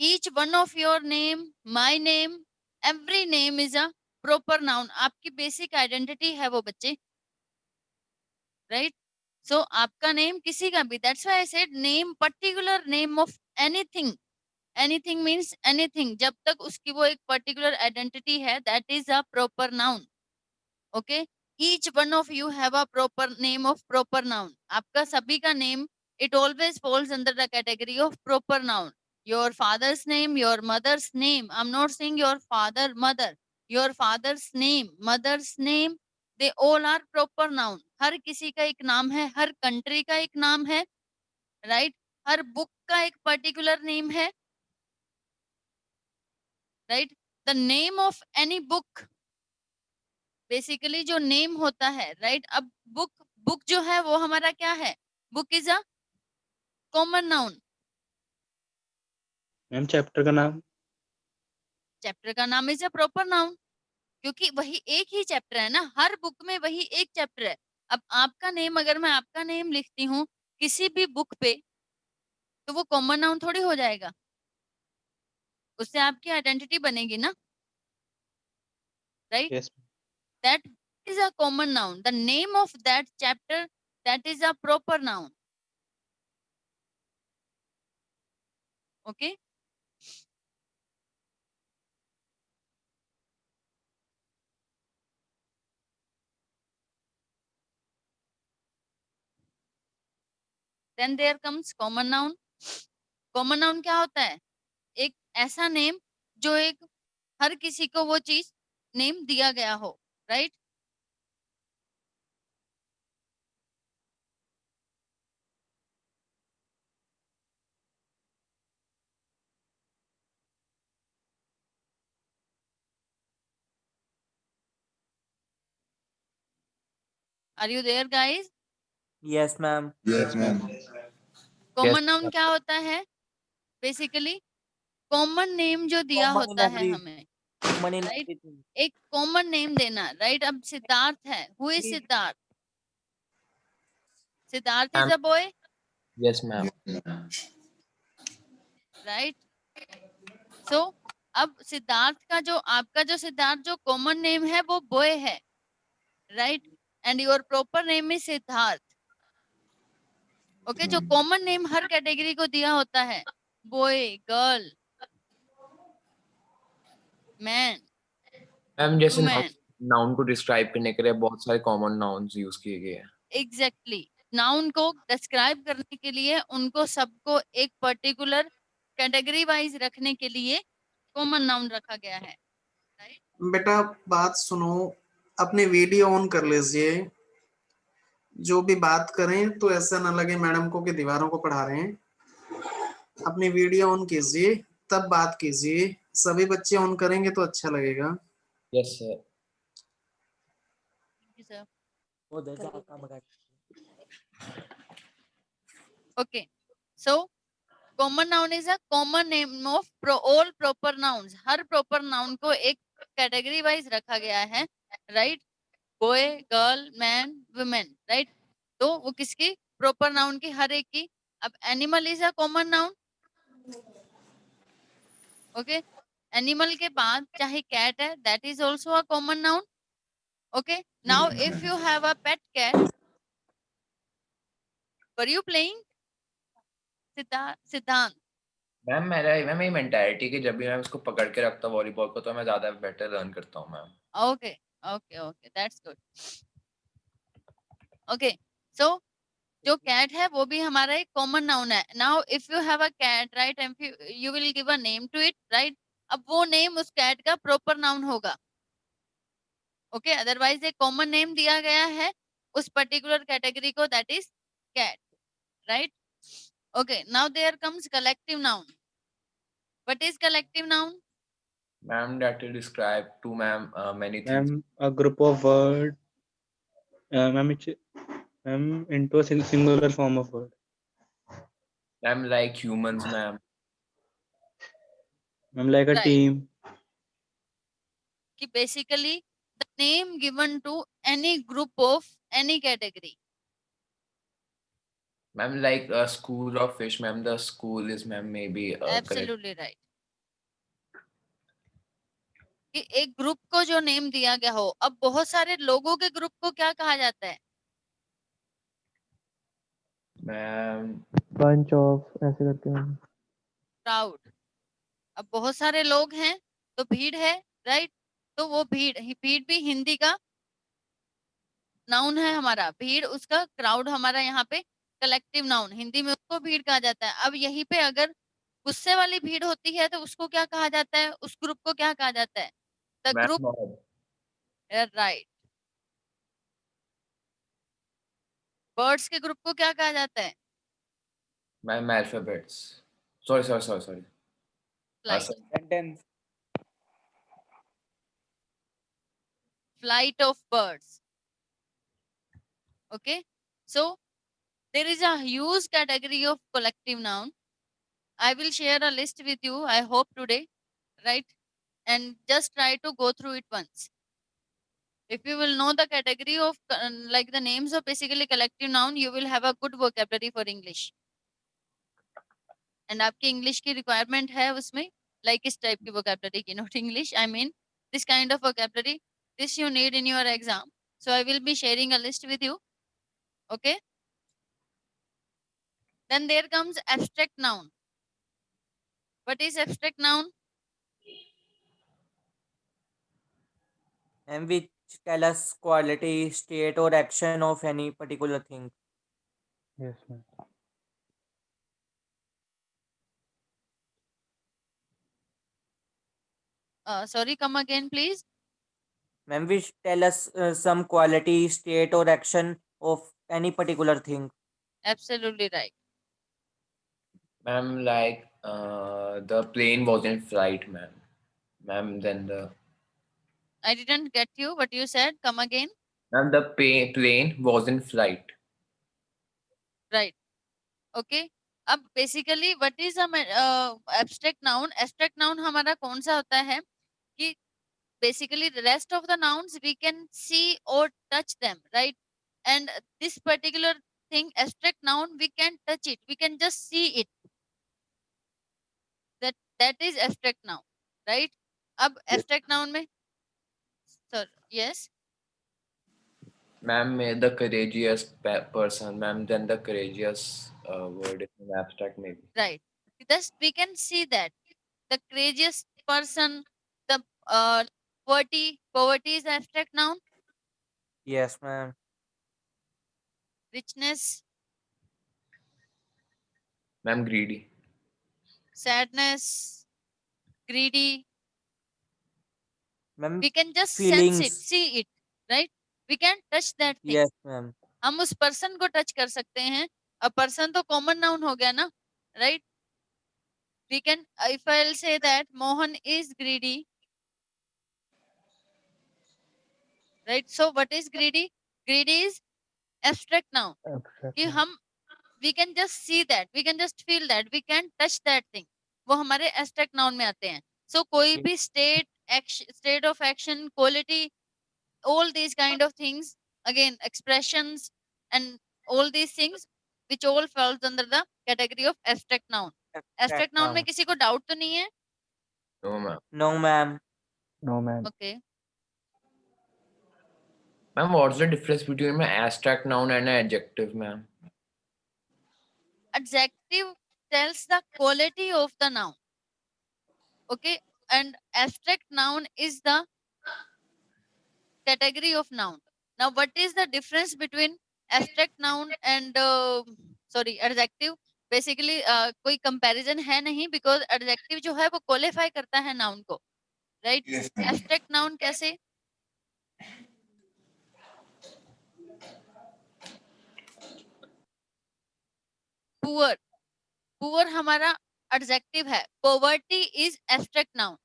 each one of your name, my name, every name is a proper noun. आपकी बेसिक आइडेंटिटी है वो बच्चे, राइट। सो आपका नेम किसी का भी, that's why I said name, particular name of anything, anything means anything, जब तक उसकी वो एक पर्टिकुलर आइडेंटिटी है, that is a proper noun. Okay, each one of you have a proper name of proper noun. आपका सभी का name, it always falls under the category of proper noun. Your father's name, your mother's name, I am not saying your father mother, your father's name, mother's name, they all are proper noun. हर किसी का एक नाम है, हर कंट्री का एक नाम है, राइट? हर बुक का एक पर्टिकुलर नेम है, right? The name of any book, basically जो नेम होता है, राइट? अब बुक, बुक जो है वो हमारा क्या है? Book is a common noun. Ma'am chapter का नाम। चैप्टर का नाम इज अ प्रॉपर नाउन, क्योंकि वही एक ही चैप्टर है ना, हर बुक में वही एक चैप्टर है। अब आपका नेम, अगर मैं आपका नेम लिखती हूँ किसी भी बुक पे, तो वो कॉमन नाउन थोड़ी हो जाएगा, उससे आपकी आइडेंटिटी बनेगी ना, right? Yes. That is a common noun. The name of that chapter, that is a proper noun. Okay? Then there comes common noun. Common noun क्या होता है? एक ऐसा नेम जो एक हर किसी को वो चीज नेम दिया गया हो, right? Are you there guys? Yes ma'am. Yes, ma'am. Common Yes, noun क्या होता है? बेसिकली कॉमन नेम जो दिया कॉमन इन होता है एवरी, हमें, कॉमन इन राइट? एवरीथिंग। एक कॉमन नेम देना, राइट? अब सिद्धार्थ है, who is Siddharth? Siddharth is ma'am. A boy, Yes, ma'am. Right? So अब सिद्धार्थ का जो, आपका जो सिद्धार्थ जो कॉमन नेम है वो बॉय है, right? And your proper name is Siddharth. Okay, जो कॉमन नेम हर कैटेगरी को दिया होता है, बॉय, गर्ल, मैन, मैम जैसे वुमेन, नाउन को डिस्क्राइब करने के लिए बहुत सारे कॉमन नाउन्स यूज किए गए हैं। एग्जैक्टली। नाउन को डिस्क्राइब करने के लिए उनको सबको एक पर्टिकुलर कैटेगरी वाइज रखने के लिए कॉमन नाउन रखा गया है, राइट? बेटा बात सुनो, अपनी वीडियो ऑन कर लीजिए। जो भी बात करें तो ऐसा ना लगे मैडम को कि दीवारों को पढ़ा रहे हैं। अपनी वीडियो ऑन कीजिए, तब बात कीजिए। सभी बच्चे ऑन करेंगे तो अच्छा लगेगा। Yes sir. वो दे जा काम कर। Okay, so common noun is a common name of all proper nouns. Her proper noun को एक कैटेगरी वाइज रखा गया है, right? Boy, girl, man, women, right? तो वो किसकी? प्रॉपर नाउन की, हर एक की। अब animal is a common noun. Okay, animal के बाद चाहे कैट है, that is also a common noun. Okay, now if you have a pet cat, were you playing? Siddhant, ma'am ma'am ये मेंटालिटी कि जब भी मैं उसको पकड़ के रखता हूँ वॉलीबॉल को तो मैं ज्यादा बेटर रन करता हूँ ma'am. Okay okay okay, that's good. Okay, so जो कैट है वो भी हमारा एक कॉमन नाउन है। Now if you have a cat, right, and you will give a name to it, right? अब वो नेम उस कैट का प्रॉपर नाउन होगा। ओके, अदरवाइज एक कॉमन नेम दिया गया है उस पर्टिकुलर कैटेगरी को, that is cat, right? Okay, now there comes collective noun. What is collective noun? Ma'am that will describe to ma'am many things. Ma'am a group of word, ma'am ma'am into a singular form of word. Ma'am like humans ma'am. Ma'am like a Right. team. कि basically the name given to any group of any category. Ma'am like a school of fish ma'am the school is ma'am maybe correct। Absolutely right. कि एक ग्रुप को जो नेम दिया गया हो, अब बहुत सारे लोगों के ग्रुप को क्या कहा जाता है? मैम bunch of ऐसे करके मैम। क्राउड, अब बहुत सारे लोग हैं तो भीड़ है, राइट? तो वो भीड़ भी हिंदी का नाउन है हमारा, भीड़ उसका, क्राउड हमारा यहाँ पे कलेक्टिव नाउन, हिंदी में उसको भीड़ कहा जाता है। अब यहीं पे अगर गुस्से वाली भीड़ होती है तो उसको क्या कहा जाता है, उस ग्रुप को क्या कहा जाता है? The ma'am group, mob. Right. Birds के ग्रुप को क्या कहा जाता है? Ma'am alphabets. Sorry flight, Sentence. flight of birds. Okay, so there is a huge category of collective noun. I will share a list with you, I hope today, right? And just try to go through it once. If you will know the category of like the names of basically collective noun, you will have a good vocabulary for English. And आपकी English की requirement है उसमें, like इस type की vocabulary की, not English, I mean this kind of vocabulary, this you need in your exam. So I will be sharing a list with you. Okay. Then there comes abstract noun. What is abstract noun? And which tell us quality, state, or action of any particular thing. Yes ma'am। Sorry, come again, please. Ma'am, which tell us some quality, state, or action of any particular thing. Absolutely right. Ma'am, like the plane was in flight, ma'am. Ma'am, then the I didn't get you. What you said? Come again. ma'am the plane was in flight. Right. Okay. अब basically what is abstract noun? Abstract noun हमारा कौन सा होता है कि basically the rest of the nouns we can see or touch them, right? And this particular thing, abstract noun, we can touch it, we can just see it, that is abstract noun, right? अब Yes. abstract noun में, sir, yes, Ma'am, the courageous person, ma'am, then the courageous word is in abstract maybe. right, thus we can see that the courageous person, the poverty is abstract noun. Yes, ma'am. Richness, Ma'am, greedy. sadness, greedy, Ma'am, we can just sense it, feelings. see it, right? We can touch that thing. Yes, ma'am. हम उस पर्सन को टच कर सकते हैं। अब पर्सन तो कॉमन नाउन हो गया ना, right? We can, if I will say that Mohan is greedy, right? So what is greedy? Greedy is abstract noun Abstract कि noun। हम, we can just see that, we can just feel that, we can touch that thing, वो हमारे एब्स्ट्रैक्ट नाउन में आते हैं। सो कोई भी state, state of action, quality, all these kind of things, again expressions and all these things which all falls under the category of abstract noun. Abstract noun में किसी को डाउट तो नहीं है? No, ma'am. No, ma'am. No ma'am। Okay. Ma'am, what's the difference between an abstract noun and an adjective, ma'am? Adjective tells the quality of the noun, okay, and abstract noun is the category of noun. Now what is the difference between abstract noun and sorry adjective? Basically कोई कंपैरिजन है नहीं, बिकॉज एडजेक्टिव जो है वो क्वालिफाई करता है नाउन को, right? Yes, ma'am. Abstract noun कैसे? पुअर, पुअर हमारा एडजेक्टिव है, poverty is abstract noun.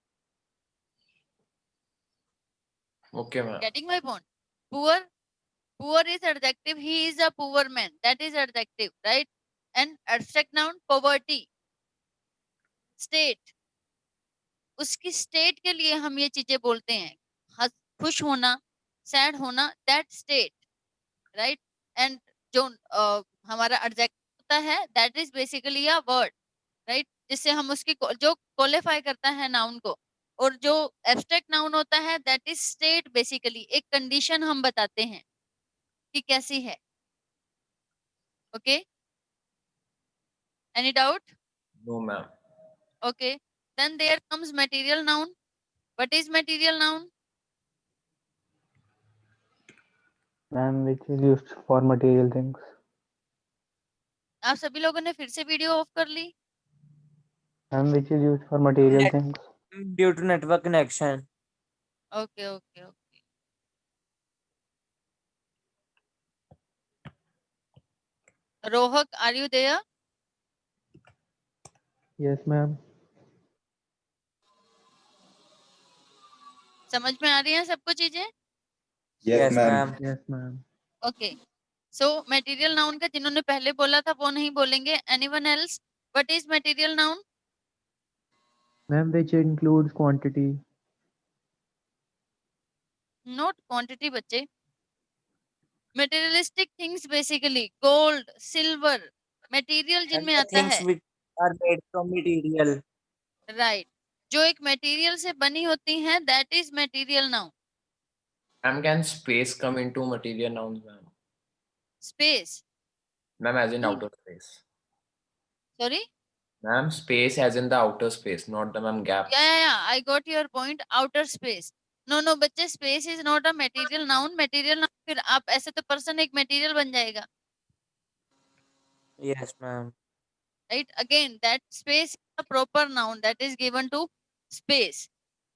Okay, ma'am. Getting my point? Poor, poor is adjective, he is a poor man, that is adjective, right? And abstract noun poverty, state, उसकी स्टेट के लिए हम ये चीजें बोलते हैं, खुश होना, सैड होना, दैट स्टेट, राइट? एंड जो हमारा एडजेक्टिव होता है that is basically a word, right? जिससे हम उसकी जो क्वालिफाई करता है नाउन को, और जो एब्स्ट्रैक्ट नाउन होता है दैट इज स्टेट, बेसिकली एक कंडीशन हम बताते हैं कि कैसी है, okay? Any doubt? No, ma'am. Okay. Then there comes material noun. What is material noun? Ma'am, which is used for material things. आप सभी लोगों ने फिर से वीडियो ऑफ कर ली? Ma'am, which is used for material Net- things. Due to network connection. Okay, okay, okay. Rohak, are you there? Yes, ma'am. समझ में आ रही हैं सबको चीजें? Yes, ma'am. Yes, ma'am. Okay. So material noun का जिन्होंने पहले बोला था वो नहीं बोलेंगे. Anyone else? What is material noun? Ma'am, which includes quantity. Not quantity बच्चे. Materialistic things basically. Gold, silver, material And जिनमें the आता things है. which are made from material. Right. जो एक material से बनी होती हैं, that is material noun. Ma'am, can space come into material nouns, ma'am? Space. Ma'am, as in Hmm. outer space. Sorry? Ma'am, space as in the outer space, not the ma'am gap. Yeah. I got your point. Outer space. No, बच्चे space is not a material noun. Material noun फिर आप ऐसे तो person एक material बन जाएगा. Yes, ma'am. Right? Again, that space is a proper noun that is given to space.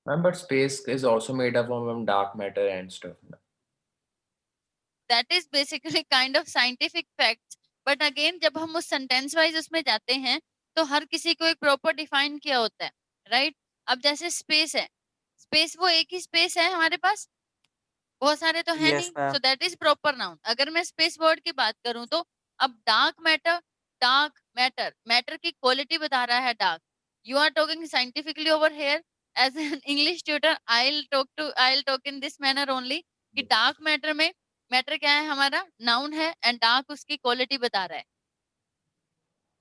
Ma'am, but space is also made up of ma'am dark matter and stuff. ma'am. That is basically kind of scientific facts. But again, जब हम उस sentence wise उसमें जाते हैं तो हर किसी को एक proper define किया होता है. Right? अब जैसे space है. Space वो एक ही space है हमारे पास. बहुत सारे तो है Yes, नहीं. ma'am. So that is proper noun. अगर मैं space word की बात करूं तो अब dark matter की quality बता रहा है dark. You are talking scientifically over here. As an English tutor, I'll talk in this manner only. कि dark matter में matter क्या है हमारा noun है and dark उसकी quality बता रहा है.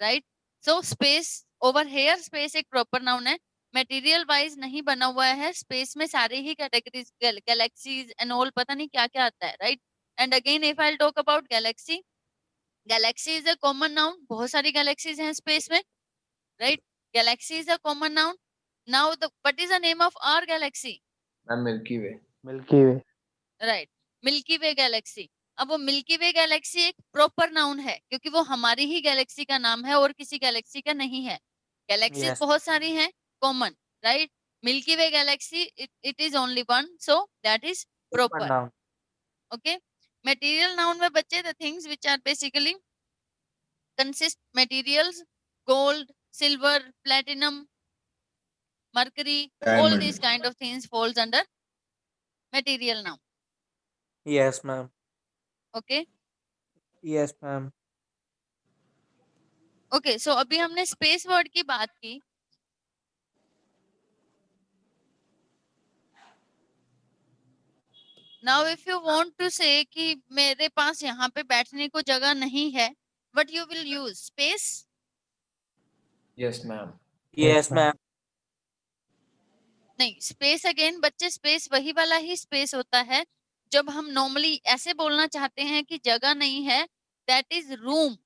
Right? So space over here space एक proper noun है. मटेरियल वाइज नहीं बना हुआ है. स्पेस में सारे ही कैटेगरीज गैलेक्सीज एंड ऑल पता नहीं क्या क्या आता है. Right? And again if I talk about galaxy, galaxy is a common noun. बहुत सारी गैलेक्सीज हैं स्पेस में. Right? Galaxy is a common noun. Now the what is the name of our galaxy? Ma'am, Milky Way. Milky Way. Right, Milky Way galaxy. अब वो मिल्की वे गैलेक्सी एक प्रॉपर नाउन है क्योंकि वो हमारी ही गैलेक्सी का नाम है और किसी गैलेक्सी का नहीं है. Galaxies Yes. बहुत सारी हैं common. Right? Milky Way galaxy it is only one, so that is Proper proper. noun. Okay. Material noun में बच्चे the things which are basically consist materials, gold, silver, platinum, mercury, all Diamond. these kind of things falls under material noun. Yes, ma'am. Okay. Yes, ma'am. Okay. So अभी हमने स्पेस वर्ड की बात की. Now if you want to say कि मेरे पास यहाँ पे बैठने को जगह नहीं है, but you will use space. Yes, ma'am. Yes, ma'am. नहीं, स्पेस अगेन बच्चे स्पेस वही वाला ही स्पेस होता है जब हम नॉर्मली ऐसे बोलना चाहते हैं कि जगह नहीं है. That is room.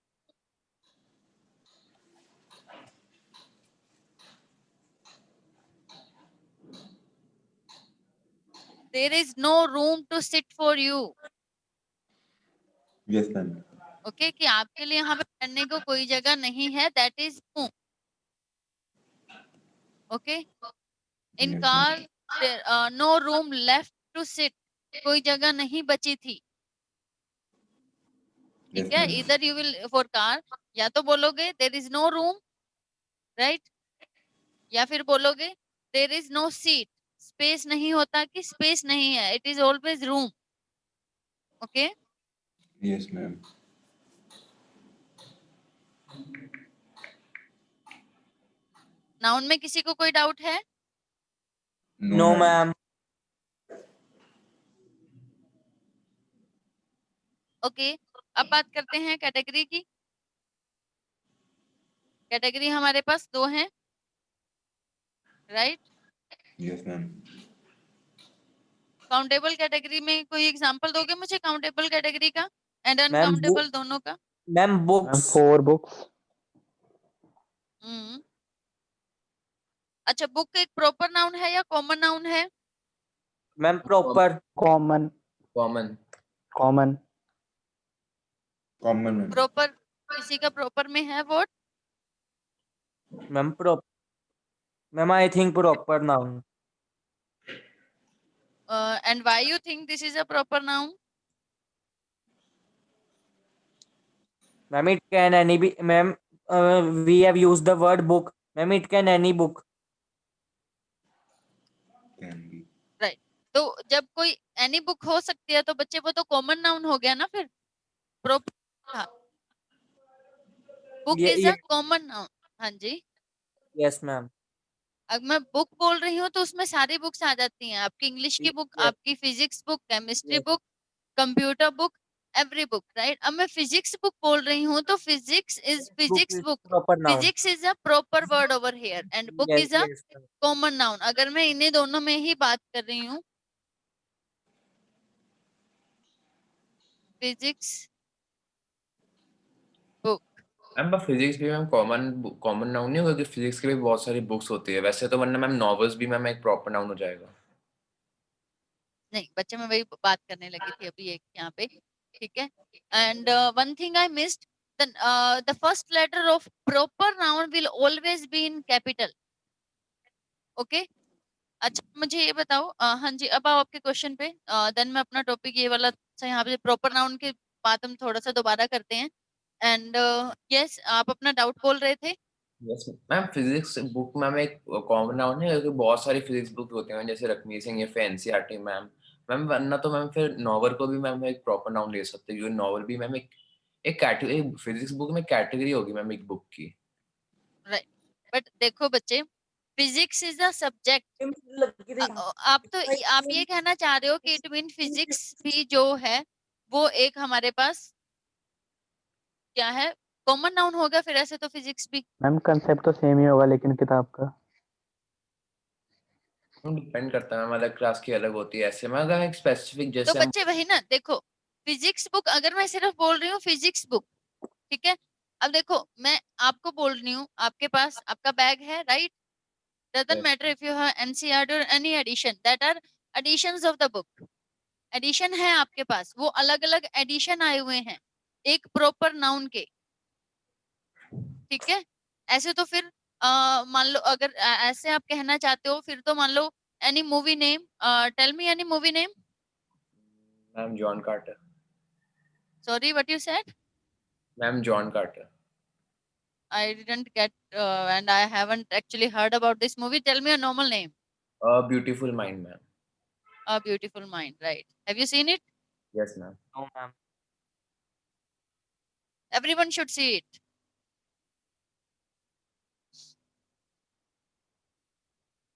There is no room to sit for you. Yes, ma'am. Okay, कि आपके लिए यहाँ पे बैठने को कोई जगह नहीं है. That is room. Okay. In Yes, car no room left to sit. कोई जगह नहीं बची थी. ठीक Yes, है. ma'am. इधर यू विल फॉर कार या तो बोलोगे there is no room. Right? या फिर बोलोगे there is no seat. Space नहीं होता कि स्पेस नहीं है. It is always room. Okay. Yes, ma'am. Noun में किसी को कोई डाउट है? No, ma'am. ओके. अब बात करते हैं कैटेगरी की. कैटेगरी हमारे पास दो हैं. Right? Yes, ma'am. Countable category में कोई एग्जांपल दोगे मुझे काउंटेबल कैटेगरी का एंड Ma'am, अनकाउंटेबल दोनों का? Ma'am, Ma'am, books. 4 books. अच्छा, बुक एक प्रॉपर नाउन है या कॉमन नाउन है? Ma'am proper common common common common ma'am proper किसी का प्रॉपर में है word? Ma'am ma'am I think proper noun and why you think this is a proper noun? Ma'am it can any be ma'am we have used the word book ma'am it can any book can be right, तो जब कोई एनी बुक हो सकती है तो बच्चे वो तो कॉमन नाउन हो गया ना फिर। प्रॉपर था, बुक ये इज अ कॉमन नाउन। हाँ जी, यस मैम अब मैं बुक बोल रही हूँ तो उसमें सारी बुक्स आ जाती हैं, आपकी इंग्लिश की बुक, Yes. आपकी physics book, chemistry Yes. Book, computer book, every book, right. अब मैं फिजिक्स बुक बोल रही हूँ तो physics is physics book, proper noun physics is a proper word over here and book yes is a yes ma'am. Common noun. अगर मैं इन्हीं दोनों में ही बात कर रही हूँ, फिजिक्स बुक, मैम पर फिजिक्स भी मैम कॉमन नाउन नहीं होगा, क्योंकि फिजिक्स के भी बहुत सारी बुक्स होती है वैसे तो, वरना मैम नॉवेल्स भी मैम एक प्रॉपर नाउन हो जाएगा। नहीं बच्चे, मैं वही बात करने लगी थी अभी एक यहाँ पे, ठीक है। And one thing I missed, the first letter of proper noun will always be in capital, okay? अच्छा मुझे ये बताओ, हाँ जी, अब आओ आपके क्वेश्चन पे। देन मैं अपना टॉपिक ये वाला से यहाँ पे प्रॉपर नाउन की बात हम थोड़ा सा दोबारा करते हैं। एंड यस, आप अपना डाउट बोल रहे थे। Yes ma'am, physics book ma'am एक कॉमन नाउन है, क्योंकि बहुत सारी फिजिक्स बुक होती हैं जैसे रश्मि सिंह या फिर एनसीईआरटी मैम। मैम वरना तो मैम फिर नॉवल को भी मैम एक प्रॉपर नाउन ले सकते हैं, क्योंकि नॉवल भी मैम एक कैटेगरी, फिजिक्स बुक में कैटेगरी होगी मैम एक बुक की। राइट, बट देखो बच्चे, फिजिक्स इज अ सब्जेक्ट। आप ये कहना चाह रहे हो कि इट मीन फिजिक्स भी जो है वो एक हमारे पास क्या है, कॉमन नाउन होगा फिर ऐसे तो फिजिक्स भी। मैम कंसेप्ट तो सेम ही होगा लेकिन किताब का। डिपेंड करता है मैम, अलग क्लास की अलग होती है ऐसे में, अगर एक स्पेसिफिक तो जैसे हम बच्चे वही ना, देखो फिजिक्स बुक अगर मैं सिर्फ बोल रही हूँ फिजिक्स बुक, ठीक है। अब देखो मैं आपको बोल रही हूँ, आपके पास आपका बैग है, right? Doesn't Yes. Matter if you have NCERT or any edition, that are editions of the book. Edition है आपके पास, वो अलग अलग एडिशन आए हुए हैं एक प्रॉपर नाउन के, ठीक है। ऐसे तो फिर मान लो अगर ऐसे आप कहना चाहते हो फिर तो मान लो any movie name, tell me any movie name. Ma'am John Carter. Sorry, what you said? Ma'am John Carter. I didn't get and I haven't actually heard about this movie. Tell me a normal name. Beautiful mind ma'am. A Beautiful Mind, right? Have you seen it? Yes ma'am. no ma'am Everyone should see it.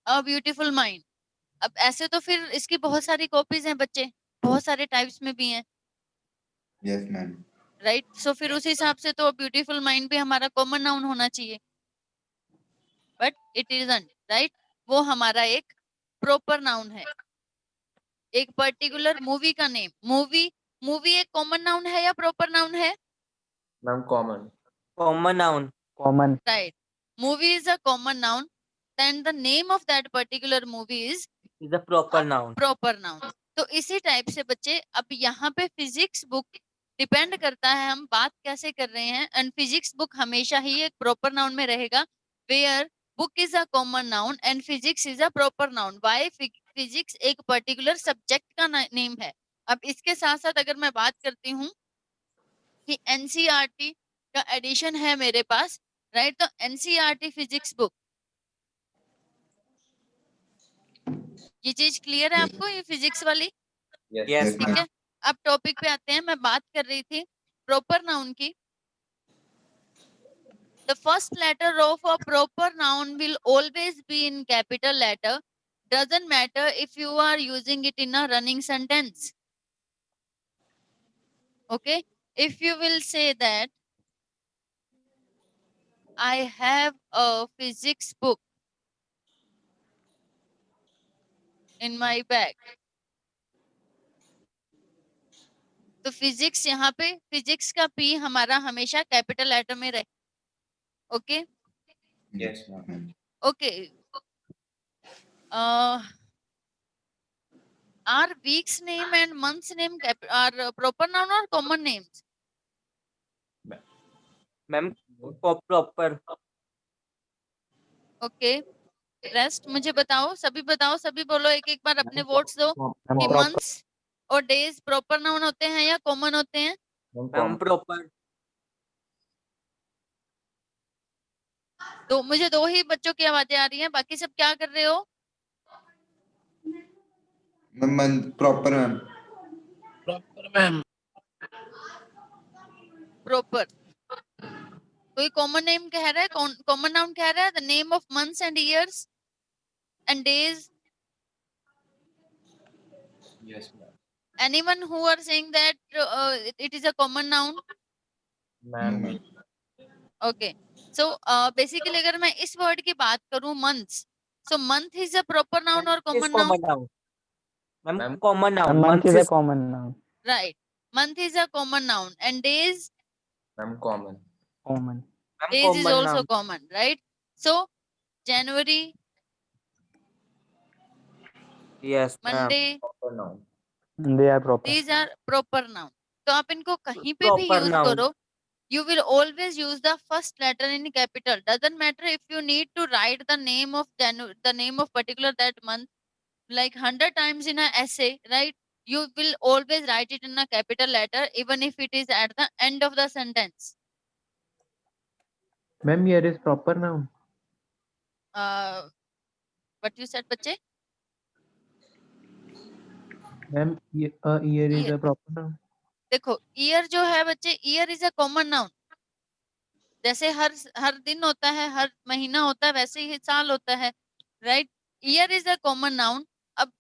A Beautiful Mind. अब ऐसे तो फिर इसकी बहुत सारी कॉपीज हैं बच्चे, बहुत सारे टाइप्स में भी हैं, यस मैम राइट? सो फिर उस हिसाब से तो ब्यूटीफुल माइंड भी हमारा कॉमन नाउन होना चाहिए, बट इट इजंट, राइट? वो हमारा एक प्रॉपर नाउन है। एक पर्टिकुलर मूवी का नेम, मूवी एक कॉमन नाउन है या प्रॉपर नाउन है? Ma'am common. common noun common Right. Movie is a common noun. Then the name of that particular movie is is a proper a noun proper noun. तो इसी टाइप से बच्चे अब यहाँ पे फिजिक्स बुक डिपेंड करता है हम बात कैसे कर रहे हैं, एंड फिजिक्स बुक हमेशा ही एक प्रॉपर नाउन में रहेगा, where book is a common noun and physics is a proper noun. Why? Physics एक पर्टिकुलर सब्जेक्ट का नेम है। अब इसके साथ साथ अगर मैं बात करती हूँ कि एनसीईआरटी का एडिशन है मेरे पास, राइट? तो एनसीईआरटी फिजिक्स बुक, ये चीज क्लियर है आपको, ये फिजिक्स वाली? यस yes यस ठीक ma'am है, अब टॉपिक पे आते हैं। मैं बात कर रही थी प्रॉपर नाउन की। The first letter of a proper noun will always be in capital letter, doesn't matter if you are using it in a running sentence, okay? If you will say that I have a physics book in my bag, तो फिजिक्स यहाँ पे फिजिक्स का पी हमारा हमेशा कैपिटल लेटर में रहे, okay? Yes, ma'am. Okay. Are week's name and month's name are proper noun or common names? Ma'am proper Okay. Rest मुझे बताओ, सभी बोलो एक एक बार अपने वोट्स दो कि proper. मंथ्स और डेज प्रॉपर नाउन होते हैं या कॉमन होते हैं? मैम प्रॉपर तो मुझे दो ही बच्चों की आवाजें आ रही हैं, बाकी सब क्या कर रहे हो? Ma'am proper ma'am proper. कोई कॉमन नेम कह रहा है, कॉमन नाउन कह रहा है, the name of months and years and days? Yes, ma'am. Anyone who are saying that it is a common noun? Ma'am. Okay. So basically अगर मैं इस वर्ड की बात करूं months, so month is a proper noun or is common noun? common noun ma'am Ma'am. common noun Month is a common noun. Right. Month is a common noun and days Ma'am, common. Common. is common also noun common, right? So January, yes ma'am Monday, Proper noun. They are proper. these are proper noun. तो आप इनको कहीं पे भी proper यूज noun करो, you will always use the first letter in capital. Doesn't matter if you need to write the name of the name of particular that month like 100 times in a essay, right? You will always write it in a capital letter even if it is at the end of the sentence. Ma'am, here is proper noun. What you said, बच्चे? Ma'am, here is Year. a proper noun. देखो ईयर जो है बच्चे, year is a common noun. जैसे हर दिन होता है, हर महीना होता है, वैसे ही साल होता है, right? Year is a common noun. अब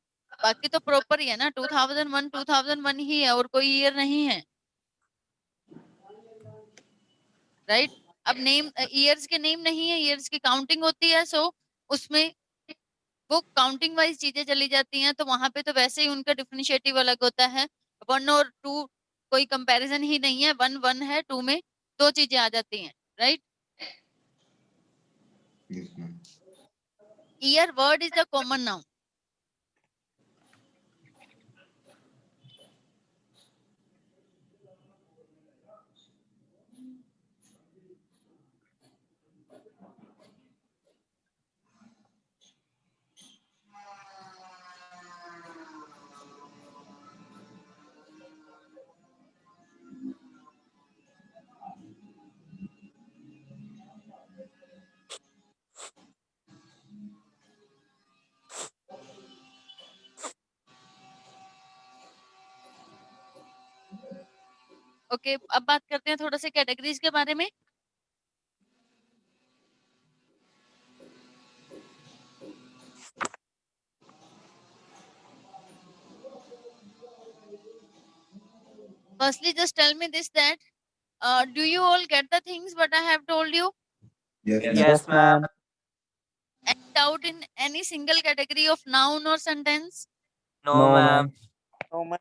बाकी तो प्रॉपर ही है ना, 2001 ही है और कोई ईयर नहीं है, राइट? अब नेम ईयर्स के नेम नहीं है, ईयर्स की काउंटिंग होती है, सो उसमें वो काउंटिंग वाइज चीजें चली जाती हैं, तो वहां पे तो वैसे ही उनका डिफरेंशिएटिव अलग होता है। 1 और 2 कोई कंपैरिजन ही नहीं है, 1 1 है, 2 में 2 चीजें आ जाती हैं, right? yes ma'am year word is the common noun. Okay, अब बात करते हैं थोड़ा सा कैटेगरीज के बारे में। Firstly, just tell me this that do you all get the things what I have told you? yes Yes. Ma'am yes ma'am Any doubt in any single category of noun or sentence? no No, ma'am No, ma'am.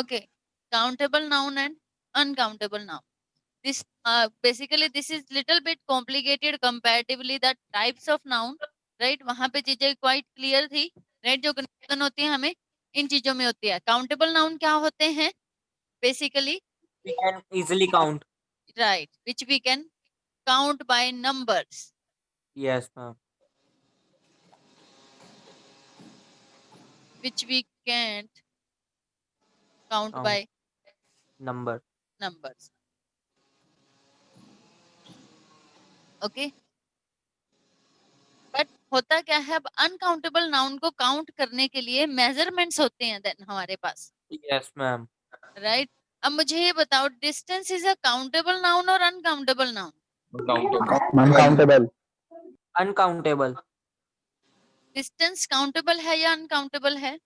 Okay, countable noun and uncountable noun. This basically this is little bit complicated comparatively the types of noun, right? वहां पे चीजें quite clear थी, right? जो confusion होती है हमें इन चीजों में होती है। countable noun क्या होते हैं? Basically, we can easily count right, which we can count by numbers. yes ma'am Which we can't count Count. by number numbers. Okay, but होता क्या है, अब अनकाउंटेबल नाउन को काउंट करने के लिए मेजरमेंट्स होते हैं देन हमारे पास, yes ma'am राइट? अब मुझे ये बताओ, distance is a countable noun or uncountable noun? Uncountable. Uncountable. uncountable distance countable है या अनकाउंटेबल है?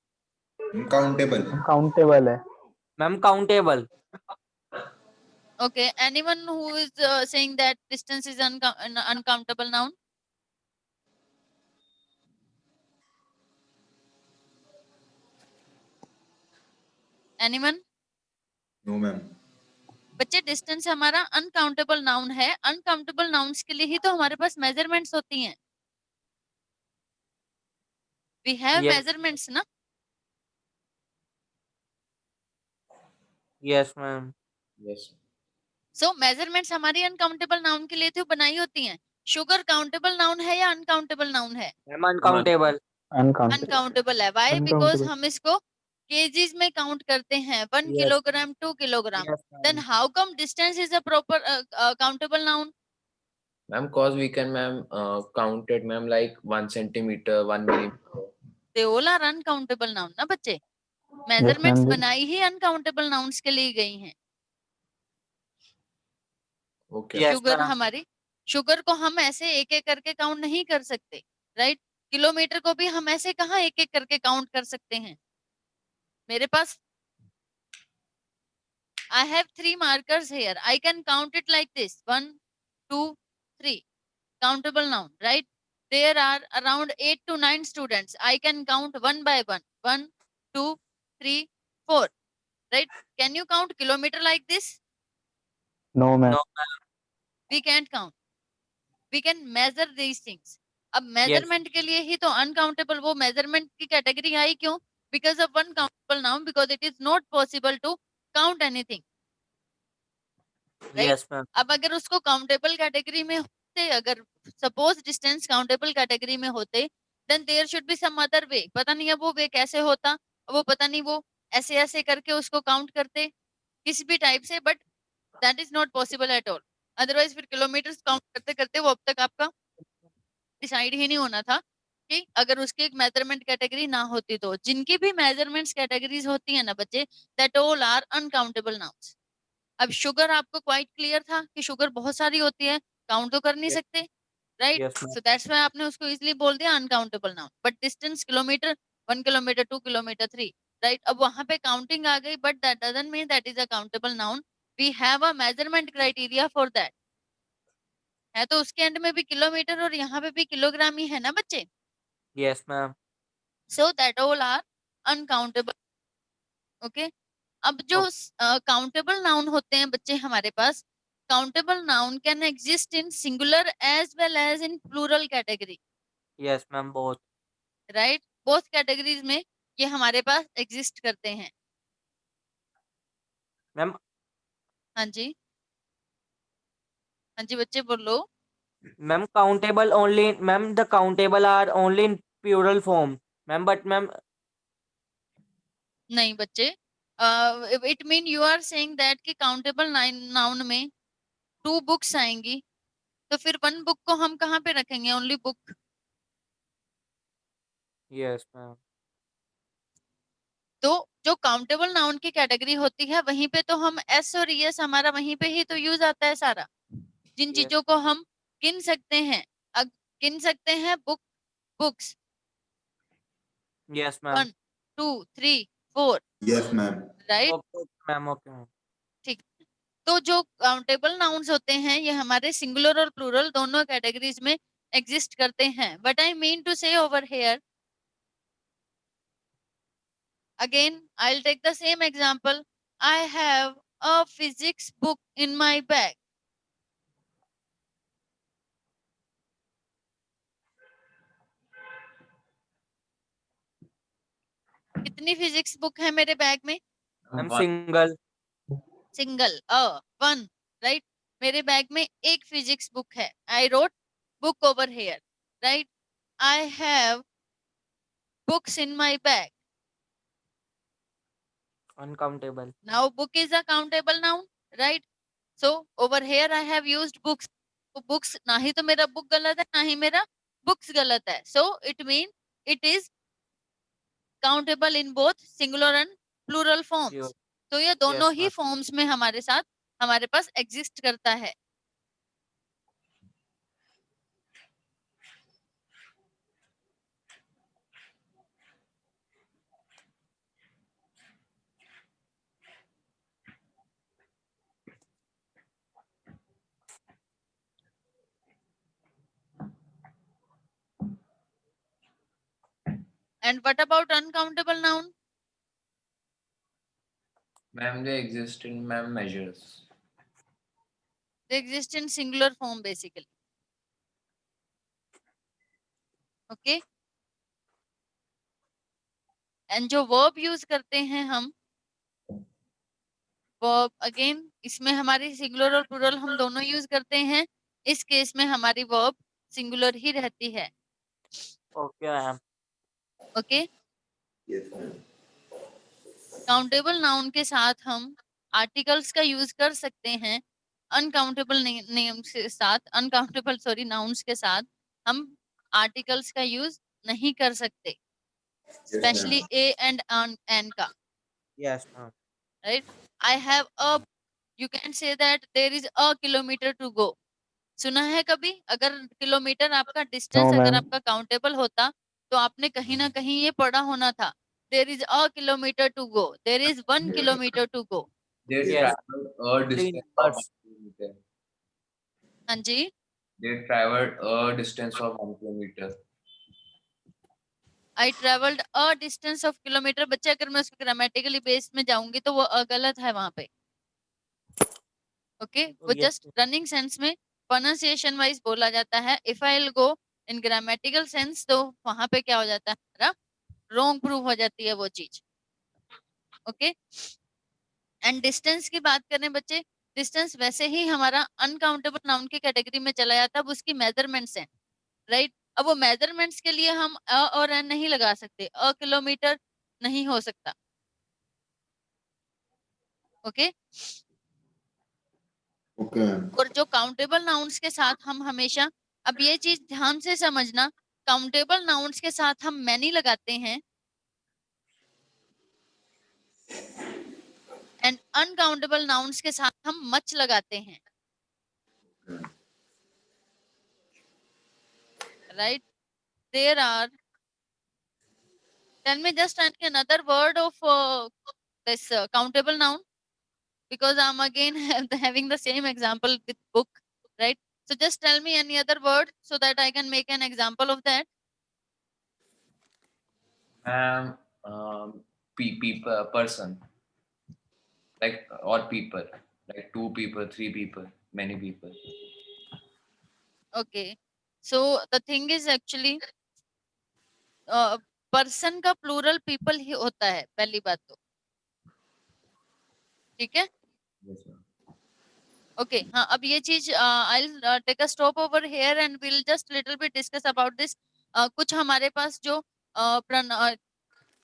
काउंटेबल Countable है. ma'am countable okay, anyone who is saying that distance is uncountable noun? Anyone? No ma'am. बच्चे डिस्टेंस हमारा अनकाउंटेबल नाउन है, अनकाउंटेबल नाउन्स के लिए ही तो हमारे पास मेजरमेंट्स होती हैं। वी हैव Yes, मेजरमेंट्स ना। yes, ma'am. Yes. So measurements हमारी अनकाउंटेबल नाउन के लिए तो बनाई होती हैं। शुगर काउंटेबल नाउन है या अनकाउंटेबल नाउन है? Ma'am, uncountable. Uncountable. अनकाउंटेबल है। वाई? Because Uncountable. हम इसको केजीज में काउंट करते हैं, 1 Yes, kilogram 2 kilogram. yes, then ma'am. How come distance is a proper countable noun? Ma'am, cause we can, ma'am, count it, ma'am, like 1 centimeter, 1 millimeter. They all are uncountable noun ना बच्चे। Yes, measurements ma'am. बनाई ही अनकाउंटेबल नाउन्स के लिए गई हैं। Okay. Yes, sugar ma'am. हमारी, शुगर को हम ऐसे एक एक करके काउंट नहीं कर सकते, राइट? किलोमीटर को भी हम ऐसे कहाँ एक एक करके काउंट कर सकते हैं? मेरे पास I have 3 markers here. I can count it like this: 1, 2, 3. Countable noun, right? There are around 8 to 9 students. I can count one by one. 1, 2, 3, 4. Right? Can you count kilometer like this? No, ma'am. No, We can't count. We can measure these things. अब yes, मेजरमेंट के लिए ही तो अनकाउंटेबल वो मेजरमेंट की कैटेगरी आई क्यों? Because of one countable noun, because it is not possible to count anything, right? yes, ma'am. अब अगर उसको काउंटेबल कैटेगरी में होते, अगर सपोज डिस्टेंस काउंटेबल कैटेगरी में होते, then there should be some other way. पता नहीं अब वो वे कैसे होता, वो पता नहीं वो ऐसे ऐसे करके उसको काउंट करते किसी भी टाइप से, but that is not possible at all. Otherwise फिर किलोमीटर्स काउंट करते करते वो अब तक आपका डिसाइड ही नहीं होना था कि अगर उसकी एक मेजरमेंट कैटेगरी ना होती तो। जिनकी भी मेजरमेंट्स कैटेगरीज होती है ना बच्चे, that all are uncountable nouns. अब शुगर आपको क्वाइट क्लियर था कि शुगर बहुत सारी होती है, काउंट तो कर नहीं Yes, सकते, right? yes, ma'am. So that's why आपने उसको इजीली बोल दिया uncountable noun. But distance kilometre, 1 kilometre 2 kilometre 3, right? अब वहां पे काउंटिंग आ गई, but that doesn't mean that is a countable noun. We have a measurement criteria for that. है तो उसके एंड में भी किलोमीटर और यहाँ पे भी किलोग्राम ही है ना बच्चे। Yes, ma'am. So that all are uncountable. Okay, अब जो Okay. काउंटेबल नाउन होते हैं बच्चे हमारे पास, countable noun can exist in singular as well as in plural category, Yes, ma'am. Both. Right? Both categories में ये हमारे पास एग्जिस्ट करते हैं। Ma'am, हाँ जी, हाँ जी बच्चे बोलो। ma'am, countable only. Ma'am, the countable are only in plural form. Ma'am, but ma'am, नहीं बच्चे, it mean you are saying that कि काउंटेबल नाउन में 2 बुक्स आएंगी, तो फिर 1 बुक को हम कहाँ पे रखेंगे? Only book. yes, ma'am. तो जो काउंटेबल नाउन की कैटेगरी होती है वहीं पे तो हम एस और एस हमारा वहीं पे ही तो यूज आता है सारा। जिन Yes, चीजों को हम गिन सकते हैं, गिन सकते हैं books, yes, ma'am. 1 2 3 4, Yes, ma'am. Right? Okay, ma'am. Okay, ma'am. ठीक। तो जो काउंटेबल नाउन्स होते हैं ये हमारे सिंगुलर और प्लूरल दोनों कैटेगरीज में एग्जिस्ट करते हैं। बट आई मीन टू से over here, again I'll take the same example. I have a physics book in my bag. कितनी फिजिक्स बुक है मेरे बैग में? Ma'am, One. single. Single, 1, right? मेरे बैग में एक फिजिक्स बुक है। I wrote book over here, right? I have books in my bag. Uncountable. Now book is a countable noun, right? So over here I have used books. तो बुक्स, ना ही तो मेरा बुक गलत है ना ही मेरा बुक्स गलत है। So it mean it is countable in both singular and plural Sure. Forms. तो ये Yes, दोनों ही ma'am. फॉर्म्स में हमारे साथ हमारे पास एग्जिस्ट करता है। And what about uncountable noun? Ma'am, they exist in ma'am measures. They exist in singular form basically. Okay. And जो वर्ब यूज करते हैं हम, वर्ब अगेन इसमें हमारी सिंगुलर और प्लूरल हम दोनों यूज करते हैं. इस केस में हमारी वर्ब सिंगुलर ही रहती है. Okay ma'am. Okay. Yes, ma'am. Countable noun के साथ हम आर्टिकल्स का यूज कर सकते हैं. अनकाउंटेबल नेम्स के साथ, अनकाउंटेबल सॉरी नाउन्स के साथ हम आर्टिकल्स का यूज नहीं कर सकते, स्पेशली ए एंड एन का. Yes ma'am. Right? I have a, you can say that there is a kilometer to go. सुना है कभी? अगर किलोमीटर आपका डिस्टेंस No, अगर ma'am. आपका काउंटेबल होता तो आपने कहीं ना कहीं ये पढ़ा होना था. There is a kilometer to go. There is 1 kilometer to go. They Yes. traveled a Three distance of 1 numbers. kilometer. हाँ जी. They traveled a distance of 1 kilometer. I traveled a distance of kilometer. बच्चे अगर मैं उसके ग्रामेटिकली बेस में जाऊंगी तो वो गलत है वहां पे. ओके. वो Yes. जस्ट रनिंग सेंस में प्रोनाउंसिएशन वाइज बोला जाता है. If I will go in grammatical sense तो वहां पे क्या हो जाता है, हमारा रॉन्ग प्रूव हो जाती है वो चीज. ओके. एंड डिस्टेंस की बात करें बच्चे, डिस्टेंस वैसे ही हमारा अनकाउंटेबल नाउन की कैटेगरी में चला जाता है. अब उसकी मेजरमेंट्स हैं, राइट. अब वो मेजरमेंट्स के लिए हम अ और एन नहीं लगा सकते. अ किलोमीटर नहीं हो सकता. ओके. Okay, ma'am. और जो काउंटेबल नाउन्स के साथ हम हमेशा, अब ये चीज ध्यान से समझना, काउंटेबल नाउन्स के साथ हम मैनी लगाते हैं एंड अनकाउंटेबल नाउन्स के साथ हम मच लगाते हैं. Right. There are, tell me just another word of this countable noun, because I'm again having the same example with book, right? So just tell me any other word so that I can make an example of that. Ma'am, people, person, like, or people, like 2 people, 3 people, many people. Okay. So the thing is actually person का प्लूरल पीपल ही होता है, पहली बात तो. ठीक है. Yes, ma'am. ओके. हाँ, अब ये चीज I will take a stop over here and will just little bit discuss about this. कुछ हमारे पास जो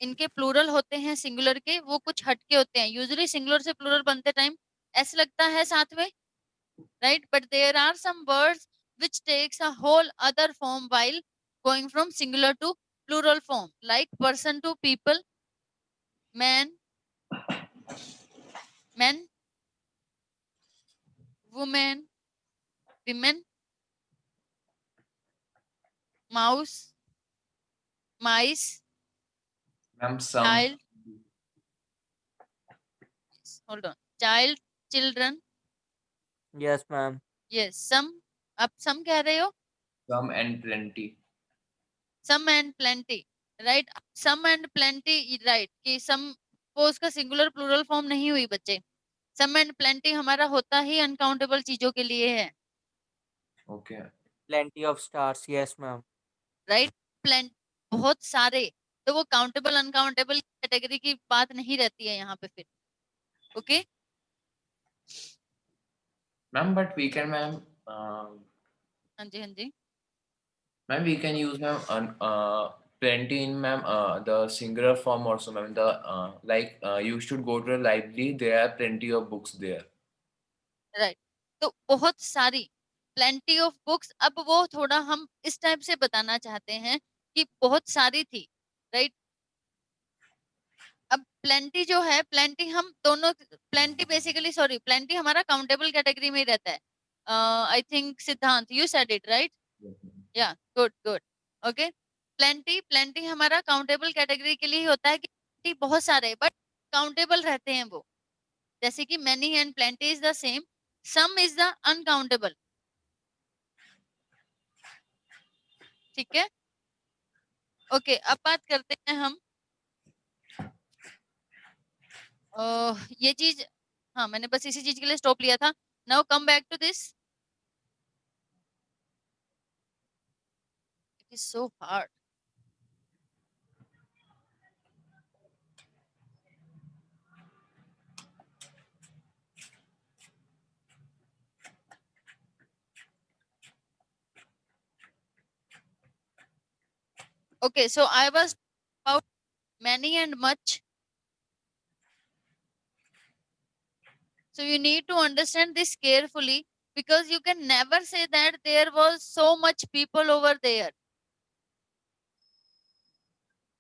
इनके प्लूरल होते हैं सिंगुलर के, वो कुछ हटके होते हैं. यूजुअली सिंगुलर से प्लूरल बनते टाइम ऐसे लगता है साथ में, राइट. But there are some words which takes a whole other form while going from singular to plural form, like person to people, man, men, woman, women, mouse, mice, Ma'am, some. child, hold on, child, children, Yes ma'am. yes, some. अब some कह रहे हो? Some and plenty. Some and plenty, right. Some and plenty, right, कि some वो उसका सिंगुलर प्लूरल फॉर्म नहीं हुई बच्चे. सम एंड प्लेंटी हमारा होता ही अनकाउंटेबल चीजों के लिए है, Okay. Plenty of stars. Yes ma'am. Right. Plaint, बहुत सारे. तो वो काउंटेबल अनकाउंटेबल कैटेगरी की बात नहीं रहती है यहाँ पे फिर. Okay. Ma'am, but we can, ma'am, हाँ जी, हाँ जी. ma'am, we can use, ma'am, plenty in, ma'am, the singular form also, ma'am. The like, you should go to a library. There are plenty of books there. Right. तो बहुत सारी, प्लेंटी ऑफ बुक्स. अब वो थोड़ा हम इस टाइप से बताना चाहते हैं कि बहुत सारी थी, राइट. अब प्लेंटी जो है, प्लेंटी हम दोनों, प्लेंटी बेसिकली, सॉरी, प्लेंटी हमारा काउंटेबल कैटेगरी में ही रहता है. आई थिंक सिद्धांत you said it, right. Yes, ma'am. या good good. Okay. Plenty, plenty हमारा काउंटेबल कैटेगरी के लिए होता है कि plenty बहुत सारे बट काउंटेबल रहते हैं वो. जैसे कि many and plenty is the same, some is the uncountable. ठीक है. ओके. अब बात करते हैं हम ये चीज, हाँ मैंने बस इसी चीज के लिए स्टॉप लिया था. Now come back to this. It is so hard. Okay, so I was about many and much. So you need to understand this carefully, because you can never say that there was so much people over there.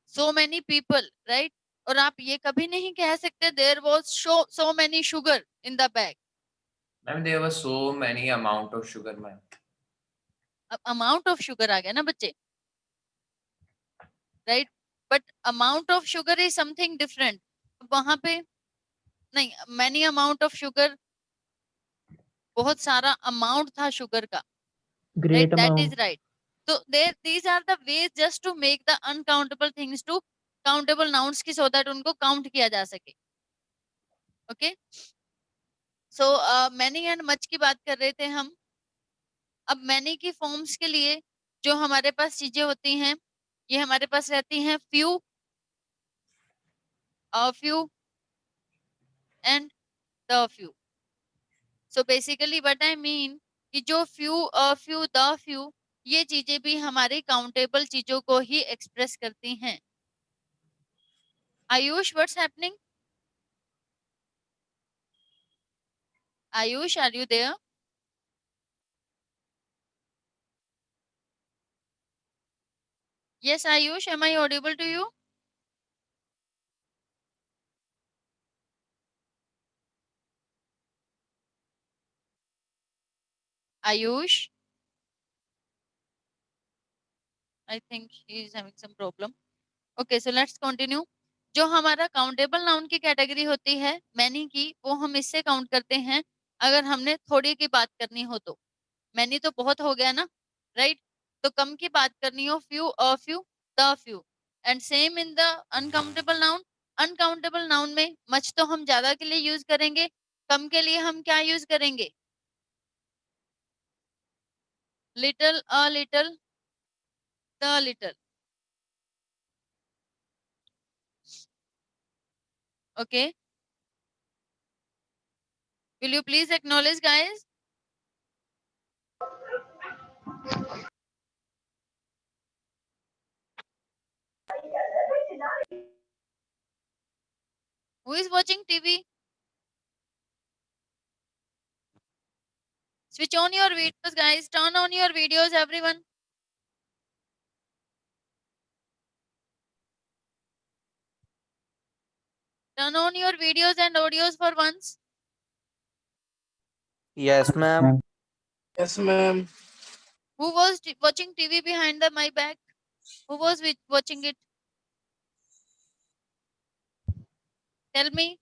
So many people, right? और आप ये कभी नहीं कह सकते there was so many sugar in the bag. Ma'am, there was so many amount of sugar, ma'am. अब amount of sugar आ गया ना बच्चे, right? But amount of sugar is something different. वहां पे नहीं, many amount of sugar, बहुत सारा amount था sugar का, Great right? That is amount. right. So there, these are the ways just to make the uncountable things to countable nouns की, so that उनको count किया जा सके. Okay? So many and much की बात कर रहे थे हम. अब many की forms के लिए जो हमारे पास चीजें होती हैं, ये हमारे पास रहती हैं few, a few and the few. So basically what I mean कि जो few, a few, the few, ये चीजें भी हमारी काउंटेबल चीजों को ही एक्सप्रेस करती हैं. Ayush, what's happening? Ayush, are you there? Yes, Ayush, am I audible to you? Ayush? I think he is having some problem. Okay, so let's continue. जो हमारा काउंटेबल नाउन की कैटेगरी होती है मैनी की, वो हम इससे काउंट करते हैं अगर हमने थोड़ी की बात करनी हो तो. मैनी तो बहुत हो गया ना, राइट? तो कम की बात करनी हो, few, a few, the few. And same in the uncountable noun. Uncountable noun में मच तो हम ज्यादा के लिए यूज करेंगे, कम के लिए हम क्या यूज करेंगे? Little, a little, the little. Okay, will you please acknowledge, guys? Who is watching TV? Switch on your videos, guys. Turn on your videos, everyone. Turn on your videos and audios for once. Yes, ma'am. Ma'am. Yes, ma'am. Who was watching TV behind my back? Who was watching it? Tell me.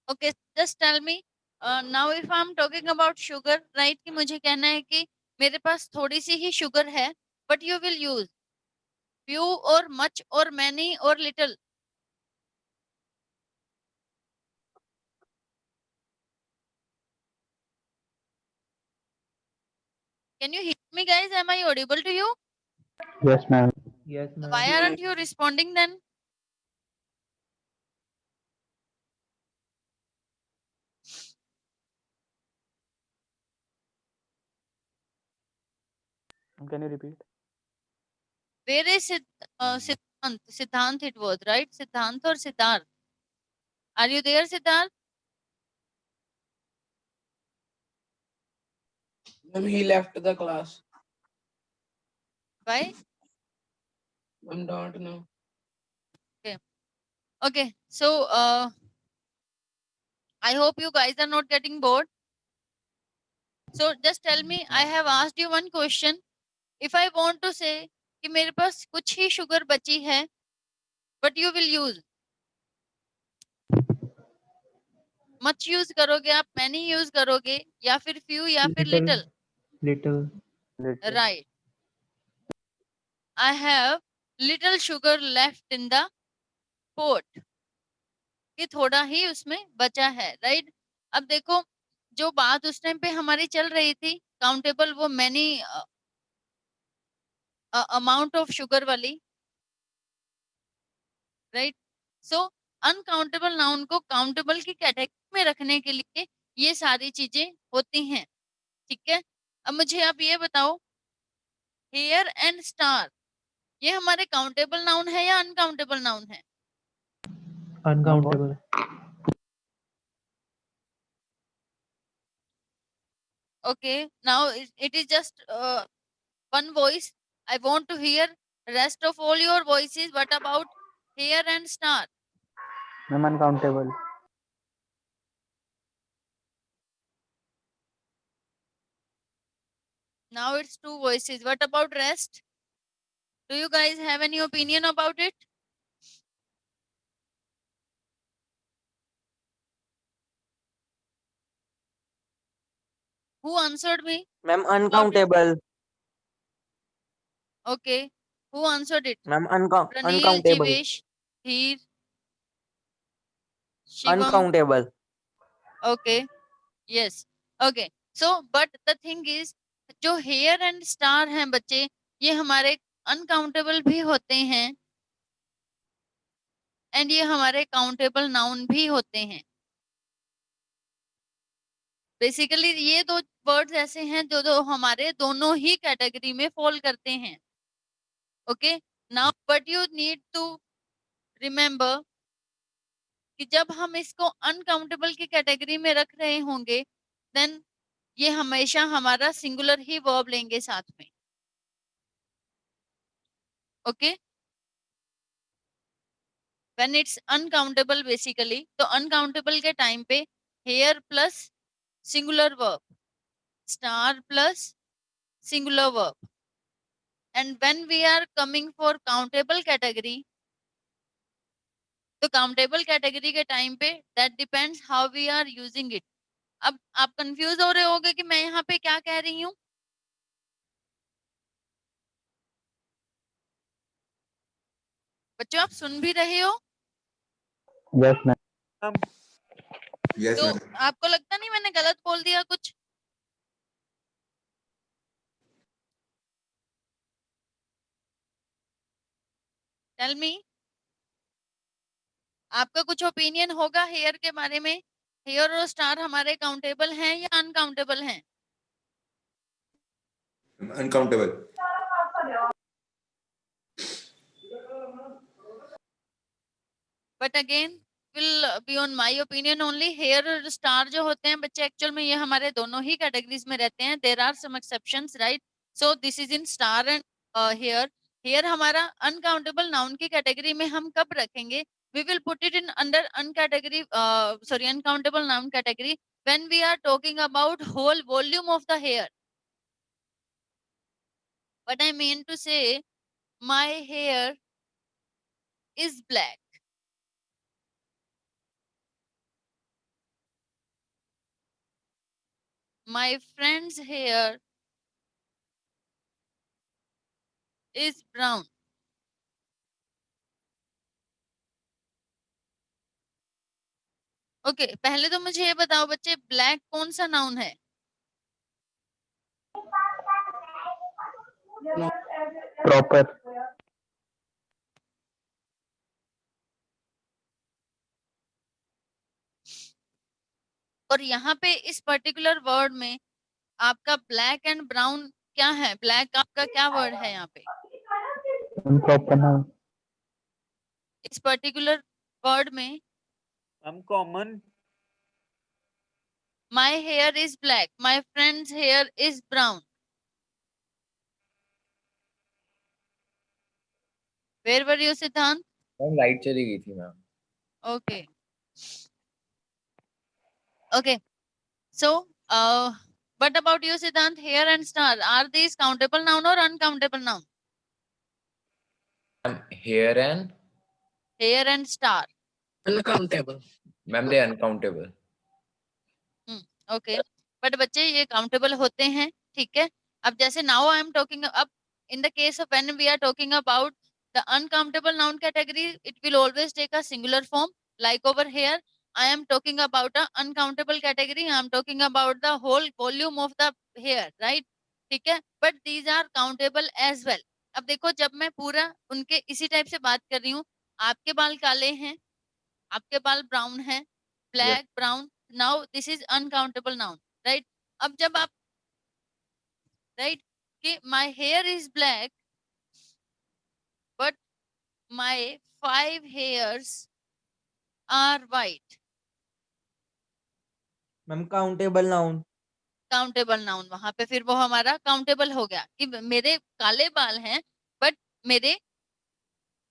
Okay, just tell me. Now if I'm talking about sugar, right? कि मुझे कहना है कि मेरे पास थोड़ी सी ही sugar है, but you will use few or much or many or little. Can you hear me, guys? Am I audible to you? Yes, ma'am. Yes, Why ma'am. aren't you responding then? Can you repeat? Where is Siddhant? Siddhant it was, right? Siddhant or Siddharth? Are you there, Siddharth? Ma'am, he left the class. Why? Ma'am, don't know. Okay, so I hope you guys are not getting bored. So just tell me, I have asked you one question. If I want to say कि मेरे पास कुछ ही sugar बची है, what you will use? Much use करोगे आप, many use करोगे, या फिर few या फिर little? Little. Right. I have little sugar left in the pot. कि थोड़ा ही उसमें बचा है, राइट? अब देखो, जो बात उस टाइम पे हमारी चल रही थी काउंटेबल, वो मैनी अमाउंट ऑफ शुगर वाली, राइट? सो अनकाउंटेबल नाउन को काउंटेबल की कैटेगरी में रखने के लिए ये सारी चीजें होती हैं, ठीक है? अब मुझे आप ये बताओ, हेयर एंड स्टार ये हमारे काउंटेबल नाउन है या अनकाउंटेबल नाउन है? Uncountable. Okay, now it is just one voice. I want to hear rest of all your voices. What about hair and star? Ma'am, uncountable. Now it's two voices. What about rest? Do you guys have any opinion about it? Who answered me? Ma'am, uncountable. Okay. Who answered it? Ma'am, Pranil, uncountable. Jivesh, Heer, Shivam. Uncountable. Okay. Yes. Okay. So, but the thing is, जो हेयर एंड स्टार हैं बच्चे, ये हमारे अनकाउंटेबल भी होते हैं एंड ये हमारे काउंटेबल नाउन भी होते हैं। बेसिकली ये दो वर्ड्स ऐसे हैं जो जो हमारे दोनों ही कैटेगरी में फॉल करते हैं। Okay, now but you need to remember कि जब हम इसको अनकाउंटेबल की कैटेगरी में रख रहे होंगे, देन ये हमेशा हमारा सिंगुलर ही वर्ब लेंगे साथ में। Okay, when it's uncountable basically, तो अनकाउंटेबल के टाइम पे here plus singular verb, star plus singular verb, and when we are coming for countable category, तो countable category के टाइम पे that depends how we are using it। अब आप कंफ्यूज हो रहे होगे कि मैं यहाँ पे क्या कह रही हूँ। बच्चों आप सुन भी रहे हो? Yes, ma'am. Yes, तो ma'am. आपको लगता नहीं मैंने गलत बोल दिया कुछ? टेल मी, आपका कुछ ओपिनियन होगा हेयर के बारे में? हेयर और स्टार हमारे काउंटेबल हैं या अनकाउंटेबल हैं? Uncountable. But again will be on my opinion only. Hair और स्टार जो होते हैं बच्चे, एक्चुअल में ये हमारे दोनों ही कैटेगरीज में रहते हैं। There are some exceptions, right? So this is in star and hair. Hair हमारा अनकाउंटेबल नाउन की कैटेगरी में हम कब रखेंगे? we will put it in under uncategory sorry uncountable noun category when we are talking about whole volume of the hair. But I mean to say, my hair is black. My friend's hair is brown. Okay पहले तो मुझे ये बताओ बच्चे, ब्लैक कौन सा नाउन है? Proper. और यहाँ पे इस पर्टिकुलर वर्ड में आपका ब्लैक एंड ब्राउन क्या है? ब्लैक आपका क्या वर्ड है यहाँ पे? Improper noun. इस पर्टिकुलर वर्ड में Uncommon. my hair is black, my friend's hair is brown. Where were you, Siddhant? Ma'am light चली गई थी ma'am. Okay. Okay. So, what about you, Siddhant? Hair and star, are these countable noun or uncountable noun? Here and Hair and star. Uncountable. ma'am they uncountable. Okay but बच्चे ये काउंटेबल होते हैं ठीक है अब जैसे नाउ आई एम टॉकिंग अब in the case of when we are talking about the uncountable noun category it will always take a singular form like over here I am talking about a uncountable category I am talking about the whole volume of the hair right ठीक है but these are countable as well अब देखो जब मैं पूरा उनके इसी टाइप से बात कर रही हूँ आपके बाल काले हैं आपके बाल ब्राउन है black brown now this is uncountable noun right अब जब आप राइट कि my hair is black but my 5 hairs are white ma'am countable noun countable noun वहां पे फिर वो हमारा काउंटेबल हो गया कि मेरे काले बाल हैं बट मेरे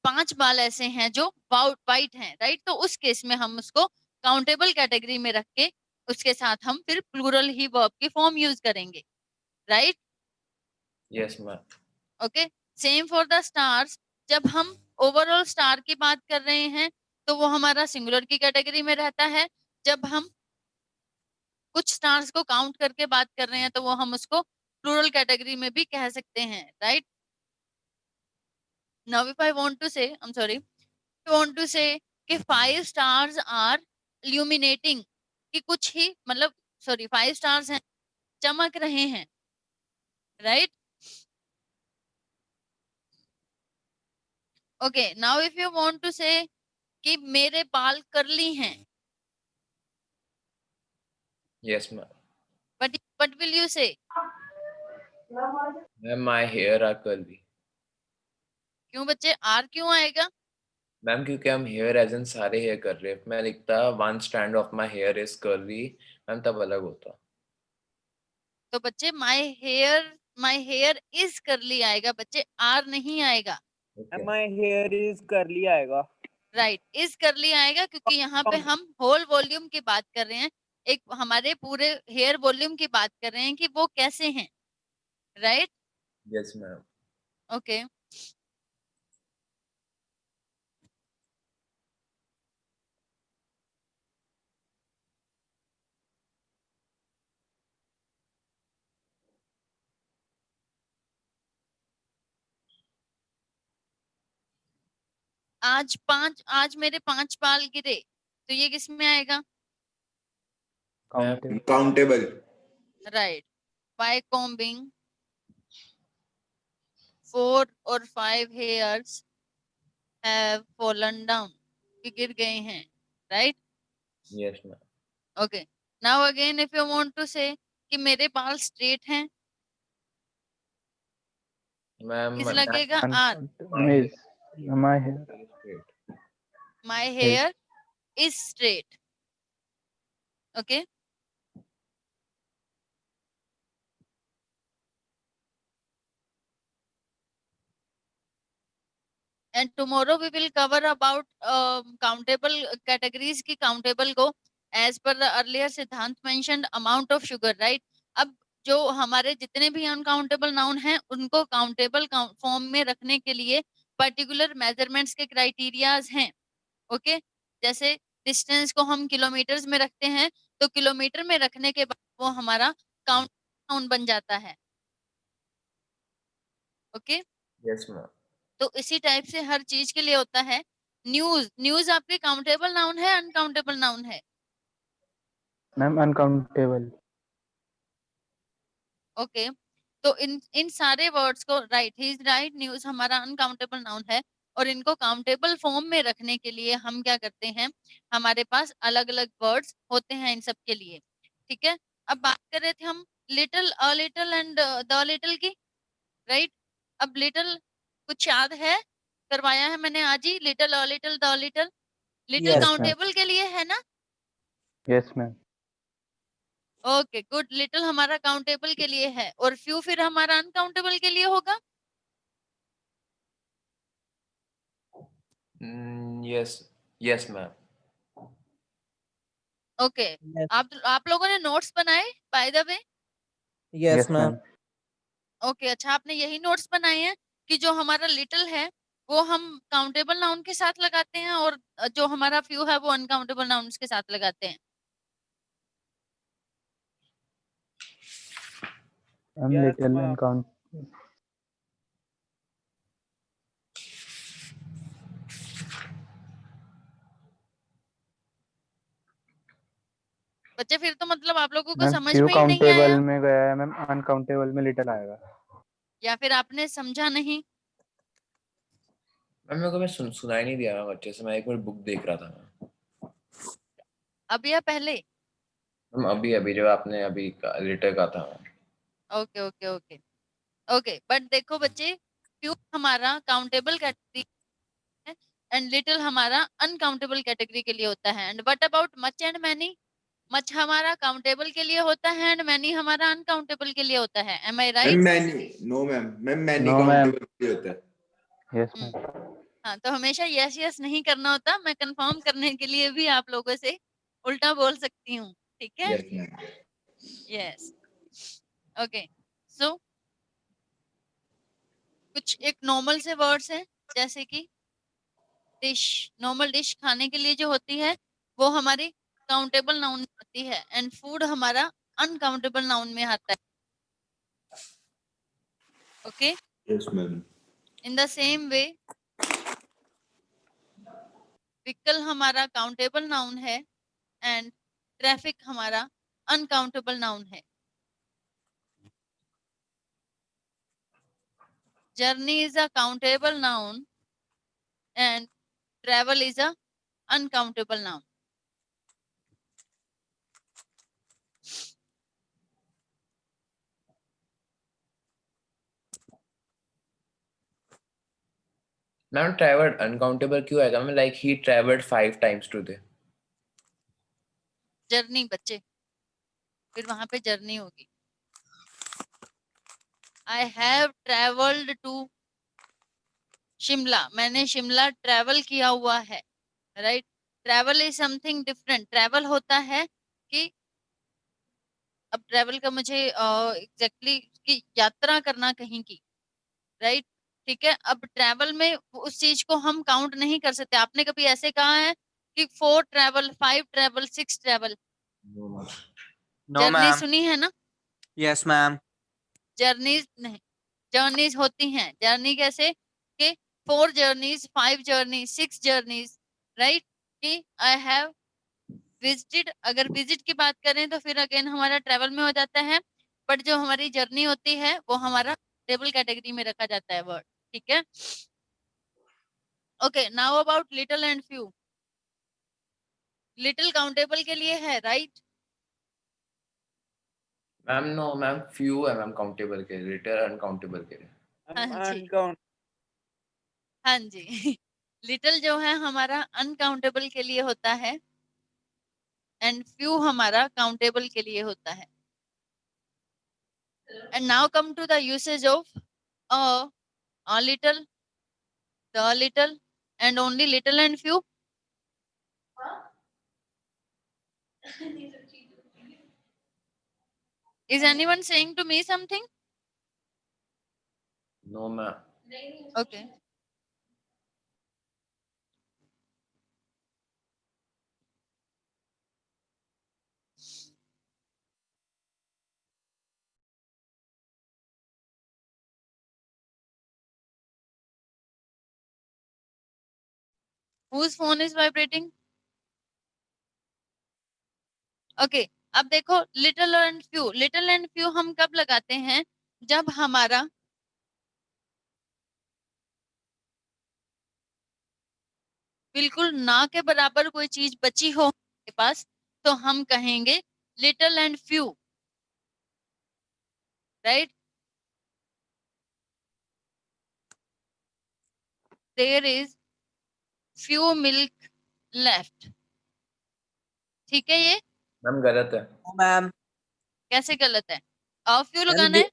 5 बाल ऐसे हैं जो वाइट हैं राइट तो उस केस में हम उसको काउंटेबल कैटेगरी में रख के उसके साथ हम फिर प्लूरल ही वर्ब की फॉर्म यूज करेंगे right Yes ma'am. Okay same for the stars जब हम ओवरऑल स्टार की बात कर रहे हैं तो वो हमारा सिंगुलर की कैटेगरी में रहता है जब हम कुछ स्टार्स को काउंट करके बात कर रहे हैं तो वो हम उसको प्लूरल कैटेगरी में भी कह सकते हैं right now if I want to say I am sorry I want to say कि 5 स्टार्स आर इल्यूमिनेटिंग कि कुछ ही मतलब सॉरी 5 स्टार्स हैं चमक रहे हैं right okay now if you want to say कि मेरे बाल कर्ली हैं Yes ma'am. But will you से Ma'am my hair are curly. क्यों बच्चे आर क्यों आएगा मैम क्योंकि हम हेयर एज इन सारे हेयर कर रहे हैं मैं लिखता one stand of my hair is curly ma'am तब अलग होता तो बच्चे माय हेयर इज कर्ली आएगा बच्चे आर नहीं आएगा Okay. माय हेयर इज करली आएगा राइट इज करली आएगा क्योंकि यहाँ पे हम होल वॉल्यूम की बात कर रहे हैं एक हमारे पूरे हेयर वॉल्यूम की बात कर रहे हैं कि वो कैसे हैं राइट Yes ma'am. ओके आज मेरे 5 बाल गिरे तो ये किस में आएगा Countable. Countable. Right by combing 4 और 5 hairs have fallen down कि गिर गए हैं right Yes ma'am. Okay now again if you want to say कि मेरे बाल स्ट्रेट हैं Ma'am किस लगेगा are Is my hair. My hair is straight okay and tomorrow we will cover about countable categories की countable को as per the earlier सिद्धांत mentioned amount of sugar right अब जो हमारे जितने भी अनकाउंटेबल नाउन हैं उनको काउंटेबल फॉर्म में रखने के लिए पर्टिकुलर मेजरमेंट्स के क्राइटेरियाज हैं ओके जैसे डिस्टेंस को हम किलोमीटर्स में रखते हैं तो किलोमीटर में रखने के बाद वो हमारा काउंट नाउन बन जाता है ओके Yes ma'am. तो इसी टाइप से हर चीज के लिए होता है न्यूज आपके काउंटेबल नाउन है अनकाउंटेबल नाउन है Ma'am, uncountable. ओके तो इन सारे वर्ड्स को right he is right news हमारा अनकाउंटेबल नाउन है और इनको काउंटेबल फॉर्म में रखने के लिए हम क्या करते हैं हमारे पास अलग अलग वर्ड्स होते हैं इन सब के लिए ठीक है अब बात कर रहे थे हम little a little and the little की राइट अब लिटिल कुछ याद है करवाया है मैंने आज ही little a little the little little Yes, countable के लिए है ना Yes, ma'am. Okay good little हमारा काउंटेबल के लिए है और फ्यू फिर हमारा अनकाउंटेबल के लिए होगा Yes. Yes ma'am. Okay Yes. आप लोगों ने नोट्स बनाए by the way? Yes, Yes, ma'am. ma'am. Okay अच्छा आपने यही नोट्स बनाए हैं कि जो हमारा लिटिल है वो हम काउंटेबल नाउन के साथ लगाते हैं और जो हमारा फ्यू है वो अनकाउंटेबल नाउन्स के साथ लगाते हैं। I'm Yes, little ma'am. and count. बच्चे फिर तो मतलब आप लोगों को मैम समझ few में ही नहीं आया countable में गया है मैम, uncountable में little आएगा। या फिर आपने समझा नहीं? मैम मेरे को मैं सुनाई नहीं दिया मैम अच्छे से, मैं एक मिनट बुक देख रहा था मैम। अब या पहले? मैम अभी अभी जो आपने अभी लेटर का था ma'am. Okay okay okay okay but देखो बच्चे फ्यू हमारा काउंटेबल कैटेगरी है एंड लिटिल हमारा अनकाउंटेबल कैटेगरी के लिए होता है। And what about much and many? Much हमारा काउंटेबल के लिए होता है एंड मैनी हमारा अनकाउंटेबल के लिए होता है। Am I ma'am right? Many no ma'am, ma'am many No, ma'am. Countable होता है। Yes, ma'am. हाँ तो हमेशा यस यस नहीं करना होता। मैं कंफर्म करने के लिए भी आप लोगों से उल्टा बोल सकती हूँ, ठीक है? Yes ma'am. Yes okay so कुछ एक नॉर्मल से वर्ड्स हैं जैसे कि डिश। नॉर्मल डिश खाने के लिए जो होती है वो हमारी काउंटेबल नाउन होती है एंड फूड हमारा अनकाउंटेबल नाउन में आता है। Okay yes ma'am. In the same way vehicle हमारा काउंटेबल नाउन है एंड ट्रैफिक हमारा अनकाउंटेबल नाउन है। Journey is a countable noun and travel is a uncountable noun. Ma'am travelled uncountable क्यों आएगा ma'am? Like he travelled 5 times today. Journey बच्चे फिर वहां पे जर्नी होगी। I have travelled to Shimla. मैंने शिमला ट्रेवल किया हुआ है, right? Travel is something different. Travel होता है कि अब ट्रेवल का मुझे एग्जैक्टली कि यात्रा करना कहीं की, राइट? ठीक है अब ट्रेवल में उस चीज को हम काउंट नहीं कर सकते। आपने कभी ऐसे कहा है कि 4 travel 5 travel 6 travel? No, journey ma'am. सुनी है ना? Yes, ma'am. जर्नीज नहीं, जर्नीज होती हैं। जर्नी कैसे कि 4 जर्नीज 5 जर्नी 6 जर्नीज, राइट? कि आई हैव विजिटेड। अगर विजिट की बात करें तो फिर अगेन हमारा ट्रेवल में हो जाता है, बट जो हमारी जर्नी होती है वो हमारा टेबल कैटेगरी में रखा जाता है वर्ड, ठीक है? Okay now about little and few. Little countable के लिए है, right? Ma'am no ma'am few है मैम काउंटेबल के लिए, लिटिल अनकाउंटेबल के लिए। हाँ जी अनकाउंट हाँ जी लिटिल जो है हमारा अनकाउंटेबल के लिए होता है एंड फ्यू हमारा काउंटेबल के लिए होता है। And now come to the usage of a little, the little and only little and few. Is anyone saying to me something? No ma'am. Okay. Whose phone is vibrating? Okay. अब देखो little and few. Little and few हम कब लगाते हैं? जब हमारा बिल्कुल ना के बराबर कोई चीज बची हो के पास तो हम कहेंगे little and few, right? There is few milk left. ठीक है ये मैम गलत है। No, ma'am. कैसे गलत है? फ्यू Ma'am, लगाना है,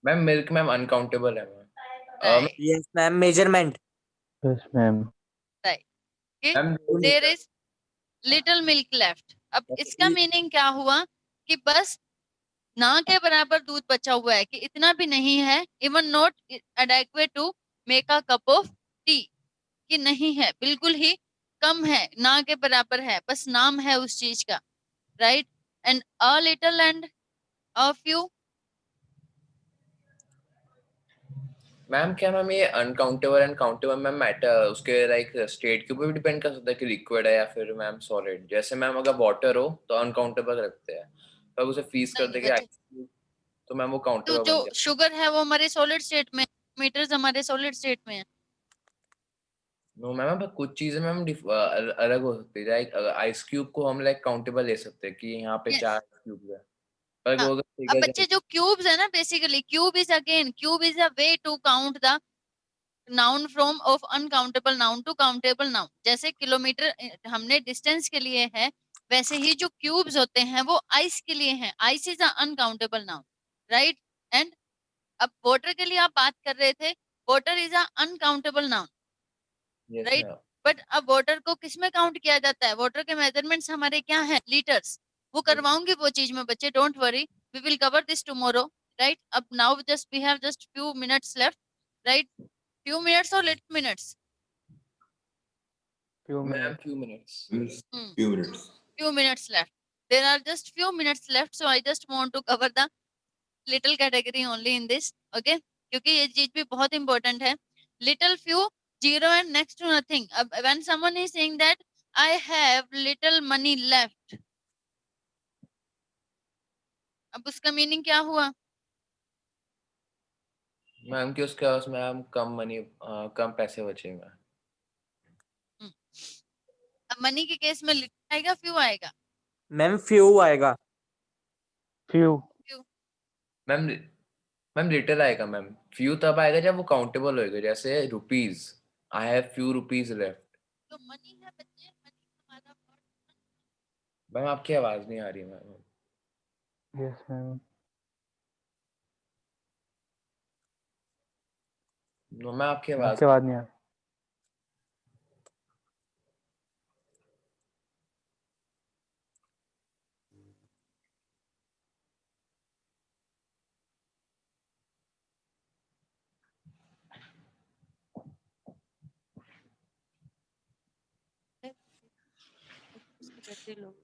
मैम मिल्क मैम अनकाउंटेबल है ma'am. Right? Yes, ma'am. Measurement. Yes, ma'am. Right ma'am there is little milk left. अब इसका मीनिंग क्या हुआ कि बस ना के बराबर दूध बचा हुआ है, कि इतना भी नहीं है, even not adequate to make a cup of tea, कि नहीं है, बिल्कुल ही कम है, ना के बराबर है, बस नाम है उस चीज का, right. And a little and a few, ma'am क्या मैम ये uncountable and countable ma'am matter उसके लाइक स्टेट के ऊपर भी डिपेंड कर सकता है कि लिक्विड है या फिर मैम सॉलिड? जैसे मैम अगर वाटर हो तो अनकाउंटेबल रखते हैं, पर उसे फ्रीज कर नहीं देंगे बच्चे, आइस तो मैम वो तो काउंटेबल जो बन जाए। शुगर है वो हमारे सॉलिड स्टेट में, मीटर्स हमारे सॉलिड स्टेट में है। नो मैम, पर कुछ चीजें मैम अलग हो सकती है, लाइक आइस क्यूब को हम लाइक काउंटेबल ले सकते हैं कि यहाँ पे यस, 4 क्यूब है, पर हाँ। वो अगर अब पिघल बच्चे जाए। जो क्यूब्स है ना, basically cube is a way to count the noun from of uncountable noun to countable noun. जैसे किलोमीटर हमने डिस्टेंस के लिए है, वैसे ही जो क्यूब्स होते हैं वो आइस के लिए हैं। Ice is a uncountable noun, right. And अब वाटर के लिए आप बात कर रहे थे, water is a uncountable noun, yes right. Ma'am. But अब वाटर को किस में काउंट किया जाता है? वाटर के मेजरमेंट्स हमारे क्या है? लीटर्स। वो करवाऊंगी वो चीज में बच्चे, don't worry, we will cover this tomorrow, right. अब now just we have just few minutes left, right. few minutes or little minutes? few ma'am minutes. few minutes. few minutes. Few minutes left. There are just few minutes left, so I just want to cover the little category only in this, okay? क्योंकि ये चीज भी बहुत important है। Little, few, zero and next to nothing. अब when someone is saying that I have little money left, अब उसका मीनिंग क्या हुआ? मैम कि उसके पास मैम कम पैसे बचे मैम। अब मनी के केस में लिटिल आएगा, फ्यू आएगा? मैम फ्यू आएगा। few. Few. Ma'am ma'am little आएगा मैम, फ्यू तब आएगा जब वो काउंटेबल होएगा, जैसे rupees, I have few rupees left. तो मनी है बच्चे, मनी हमारा word। मैम आपकी आवाज नहीं आ रही ma'am. Yes, ma'am. No ma'am आपकी आवाज आपकी आवाज नहीं आ रही. Battery low.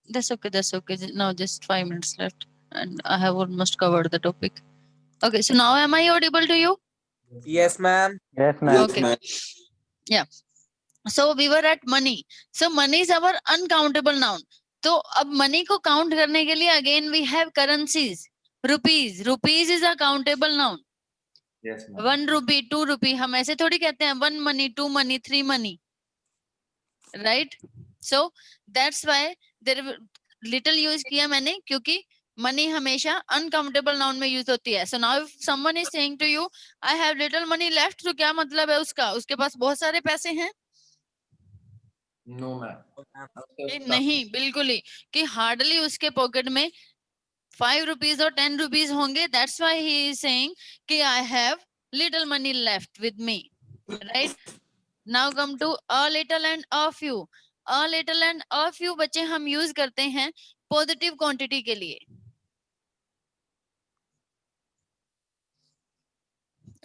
That's okay. That's okay. Now just 5 minutes left, and I have almost covered the topic. Okay, so now am I audible to you? Yes, ma'am. Yes, ma'am. Yes, Okay. ma'am. Yeah. So we were at money. So money is our uncountable noun. तो अब मनी को काउंट करने के लिए again we have currencies. Rupees, rupees is a countable noun. Yes ma'am. 1 rupee, 2 rupee, हम ऐसे थोड़ी कहते हैं 1 money, 2 money, 3 money, right. So that's why there little use किया मैंने, क्योंकि मनी हमेशा अनकाउंटेबल नाउन में यूज होती है. So now if someone is saying to you I have little money left, तो क्या मतलब है उसका? उसके पास बहुत सारे पैसे हैं? No ma'am. नहीं, बिल्कुल ही, कि हार्डली उसके पॉकेट में 5 रुपीज और 10 रुपीज होंगे. That's why he is saying कि I have little money left with me, right. Now come to a little and a few. A little and a few बच्चे हम यूज करते हैं पॉजिटिव क्वांटिटी के लिए.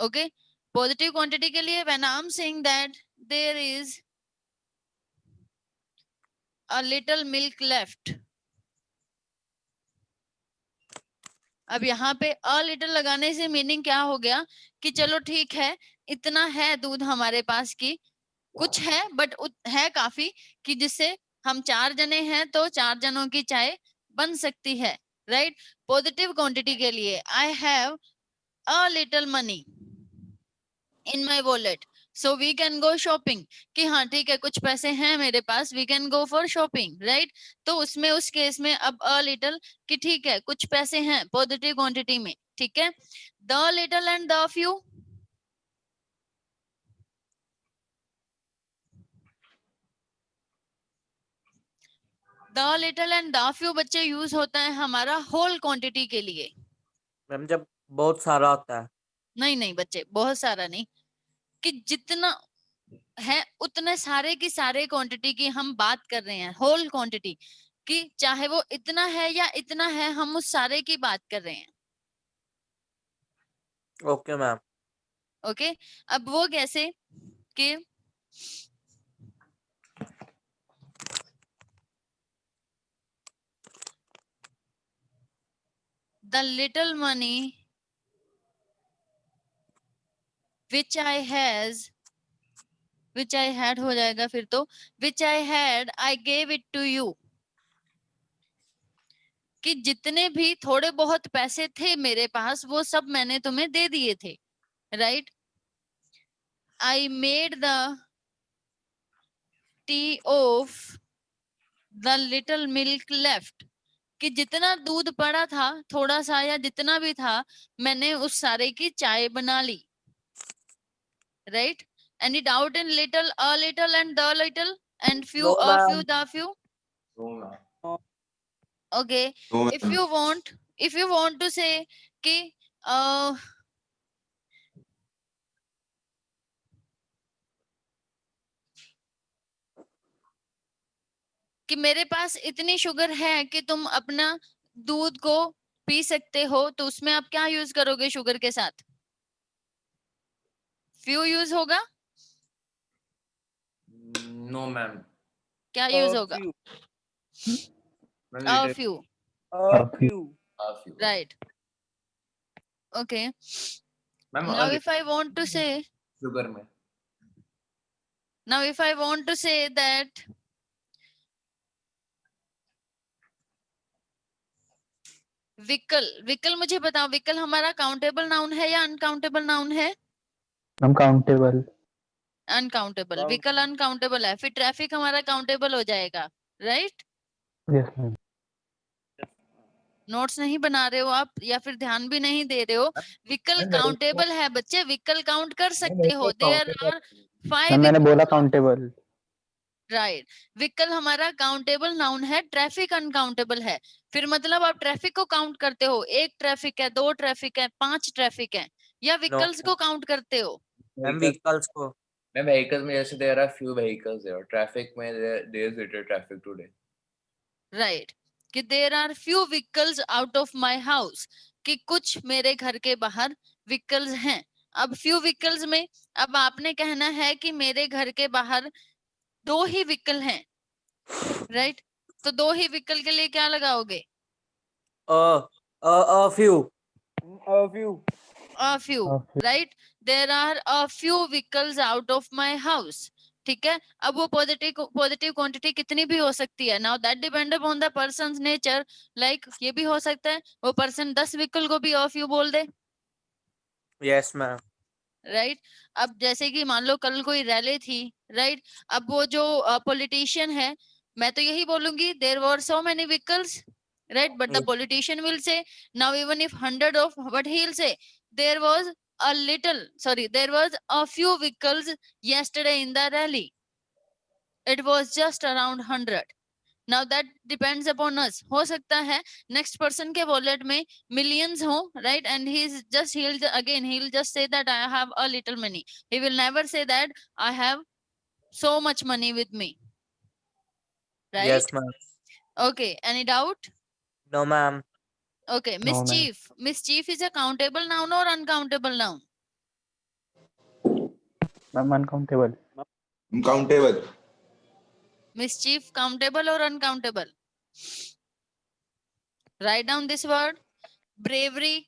ओके, पॉजिटिव क्वांटिटी के लिए when I am saying that there is a little milk left, अब यहाँ पे अ लिटिल लगाने से मीनिंग क्या हो गया कि चलो ठीक है, इतना है दूध हमारे पास की, कुछ है बट है काफी कि जिससे हम 4 जने हैं तो 4 जनों की चाय बन सकती है, राइट। पॉजिटिव क्वांटिटी के लिए I have a little money in my wallet, so we can go shopping, कि हाँ ठीक है कुछ पैसे हैं मेरे पास, we can go for shopping, right. तो उसमें उस केस में अब अ लिटिल कि ठीक है कुछ पैसे हैं पॉजिटिव क्वांटिटी में, ठीक है। The little and the few, the little and the few बच्चे यूज होता है हमारा होल क्वांटिटी के लिए। मैम जब बहुत सारा होता है। नहीं नहीं बच्चे, बहुत सारा नहीं, कि जितना है उतने सारे की सारे क्वांटिटी की हम बात कर रहे हैं, होल क्वांटिटी, कि चाहे वो इतना है या इतना है, हम उस सारे की बात कर रहे हैं। Okay ma'am. ओके, अब वो कैसे कि the little money which I had हो जाएगा फिर तो, which I had I gave it to you, कि जितने भी थोड़े बहुत पैसे थे मेरे पास वो सब मैंने तुम्हें दे दिए थे, right. I made the T of the little milk left, कि जितना दूध पड़ा था थोड़ा सा या जितना भी था मैंने उस सारे की चाय बना ली, right. Any doubt in little, a little and the little and few, no a few, ma'am. The few? No, ma'am. Okay, तो if you want to say कि कि मेरे पास इतनी शुगर है कि तुम अपना दूध को पी सकते हो, तो उसमें आप क्या यूज करोगे शुगर के साथ? फ्यू यूज होगा? No, ma'am. क्या A यूज होगा? few. Ma'am, A little few, A few. a few. right. Okay, Ma'am, now a if I want to say, sugar में. now if I want to say that विकल मुझे बताओ, विकल हमारा काउंटेबल नाउन है या अनकाउंटेबल नाउन है? Uncountable. अनकाउंटेबल, विकल अनकाउंटेबल है, फिर ट्रैफिक हमारा काउंटेबल हो जाएगा, राइट। Yes, ma'am. नोट्स नहीं बना रहे हो आप या फिर ध्यान भी नहीं दे रहे हो? विकल काउंटेबल है बच्चे, विकल काउंट कर सकते हो, देयर आर 5 मैम मैंने बोला काउंटेबल। राइट। विकल हमारा काउंटेबल नाउन है, ट्रैफिक अनकाउंटेबल है। फिर मतलब आप ट्रैफिक को काउंट करते हो, 1 ट्रैफिक है, 2 ट्रैफिक है, 5 ट्रैफिक है, या व्हीकल्स को काउंट करते हो? मैम व्हीकल्स को। मैं vehicles में जैसे there are few vehicles there. Traffic में there is little traffic today. Right, कि there are few vehicles out of my house, कि कुछ मेरे घर के बाहर व्हीकल्स हैं। अब फ्यू व्हीकल्स में अब आपने कहना है कि मेरे घर के बाहर 2 ही व्हीकल हैं, राइट। तो 2 ही व्हीकल के लिए क्या लगाओगे? a few. A few. A few, right. There are a few vehicles out of my house, ठीक है। अब वो पॉजिटिव क्वांटिटी कितनी भी हो सकती है, now that depend upon the persons nature, like ये भी हो सकता है वो पर्सन 10 व्हीकल को भी ऑफ यू बोल दे, यस मैम। राइट। अब जैसे कि मान लो कल कोई रैली थी, राइट। अब वो जो पॉलिटिशियन है, मैं तो यही बोलूंगी there were so many vehicles, right, but the politician will say now even if 100 of, but he'll say there was there was a few vehicles yesterday in the rally, it was just around 100. now that depends upon us, हो सकता है next person के wallet में millions हो, right, and he'll just say that I have a little money, he will never say that I have so much money with me, right? Yes ma'am. Okay, any doubt? No ma'am. Okay, No, ma'am. mischief. Mischief is a countable noun or uncountable noun? Ma'am uncountable. Uncountable. Mischief countable or uncountable? Write down this word. bravery.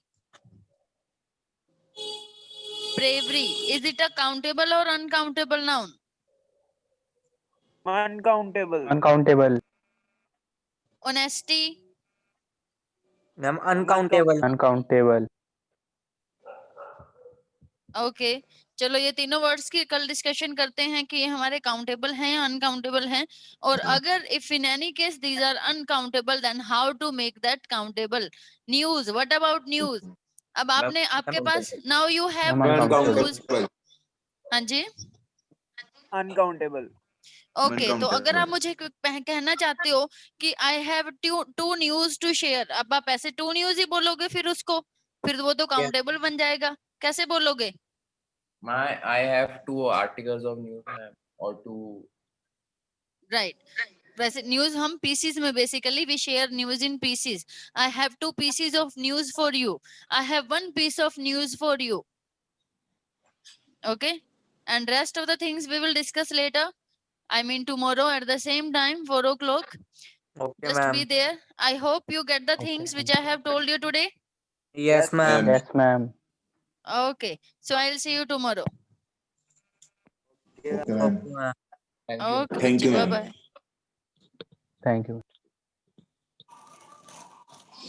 Bravery, is it a countable or uncountable noun? Uncountable. Uncountable. Honesty. Ma'am uncountable. Uncountable. Okay चलो ये तीनों वर्ड्स की कल डिस्कशन करते हैं कि ये हमारे काउंटेबल हैं या अनकाउंटेबल हैं, और अगर if in any case these are uncountable then how to make that countable. News, what about news? अब आपने आपके पास now you have ma'am news. Uncountable. हाँ जी Uncountable. ओके तो अगर आप Uncountable. मुझे कहना चाहते हो कि I have two news to share, अब आप ऐसे टू न्यूज ही बोलोगे फिर उसको, फिर वो तो काउंटेबल बन जाएगा. कैसे बोलोगे? I have 2 articles of news, ma'am, or 2. Right. वैसे न्यूज हम पीसीज में basically we share news in pieces. I have 2 pieces of news for you. I have 1 piece of news for you. Okay and rest of the things we will discuss later. I mean tomorrow at the same time 4 o'clock. ओके Just ma'am. be there. I hope you get the Okay, things which ma'am. I have told you today. Yes ma'am. Yes, ma'am. Okay, so I'll see you tomorrow. Okay, ma'am. Okay ma'am. Thank you. Okay, Thank you, bye ma'am. bye. Thank you.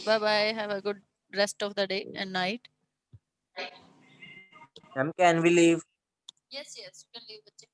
Bye bye. Have a good rest of the day and night. Ma'am can we leave? Yes, yes, you can leave. बच्चे.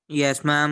Yes ma'am.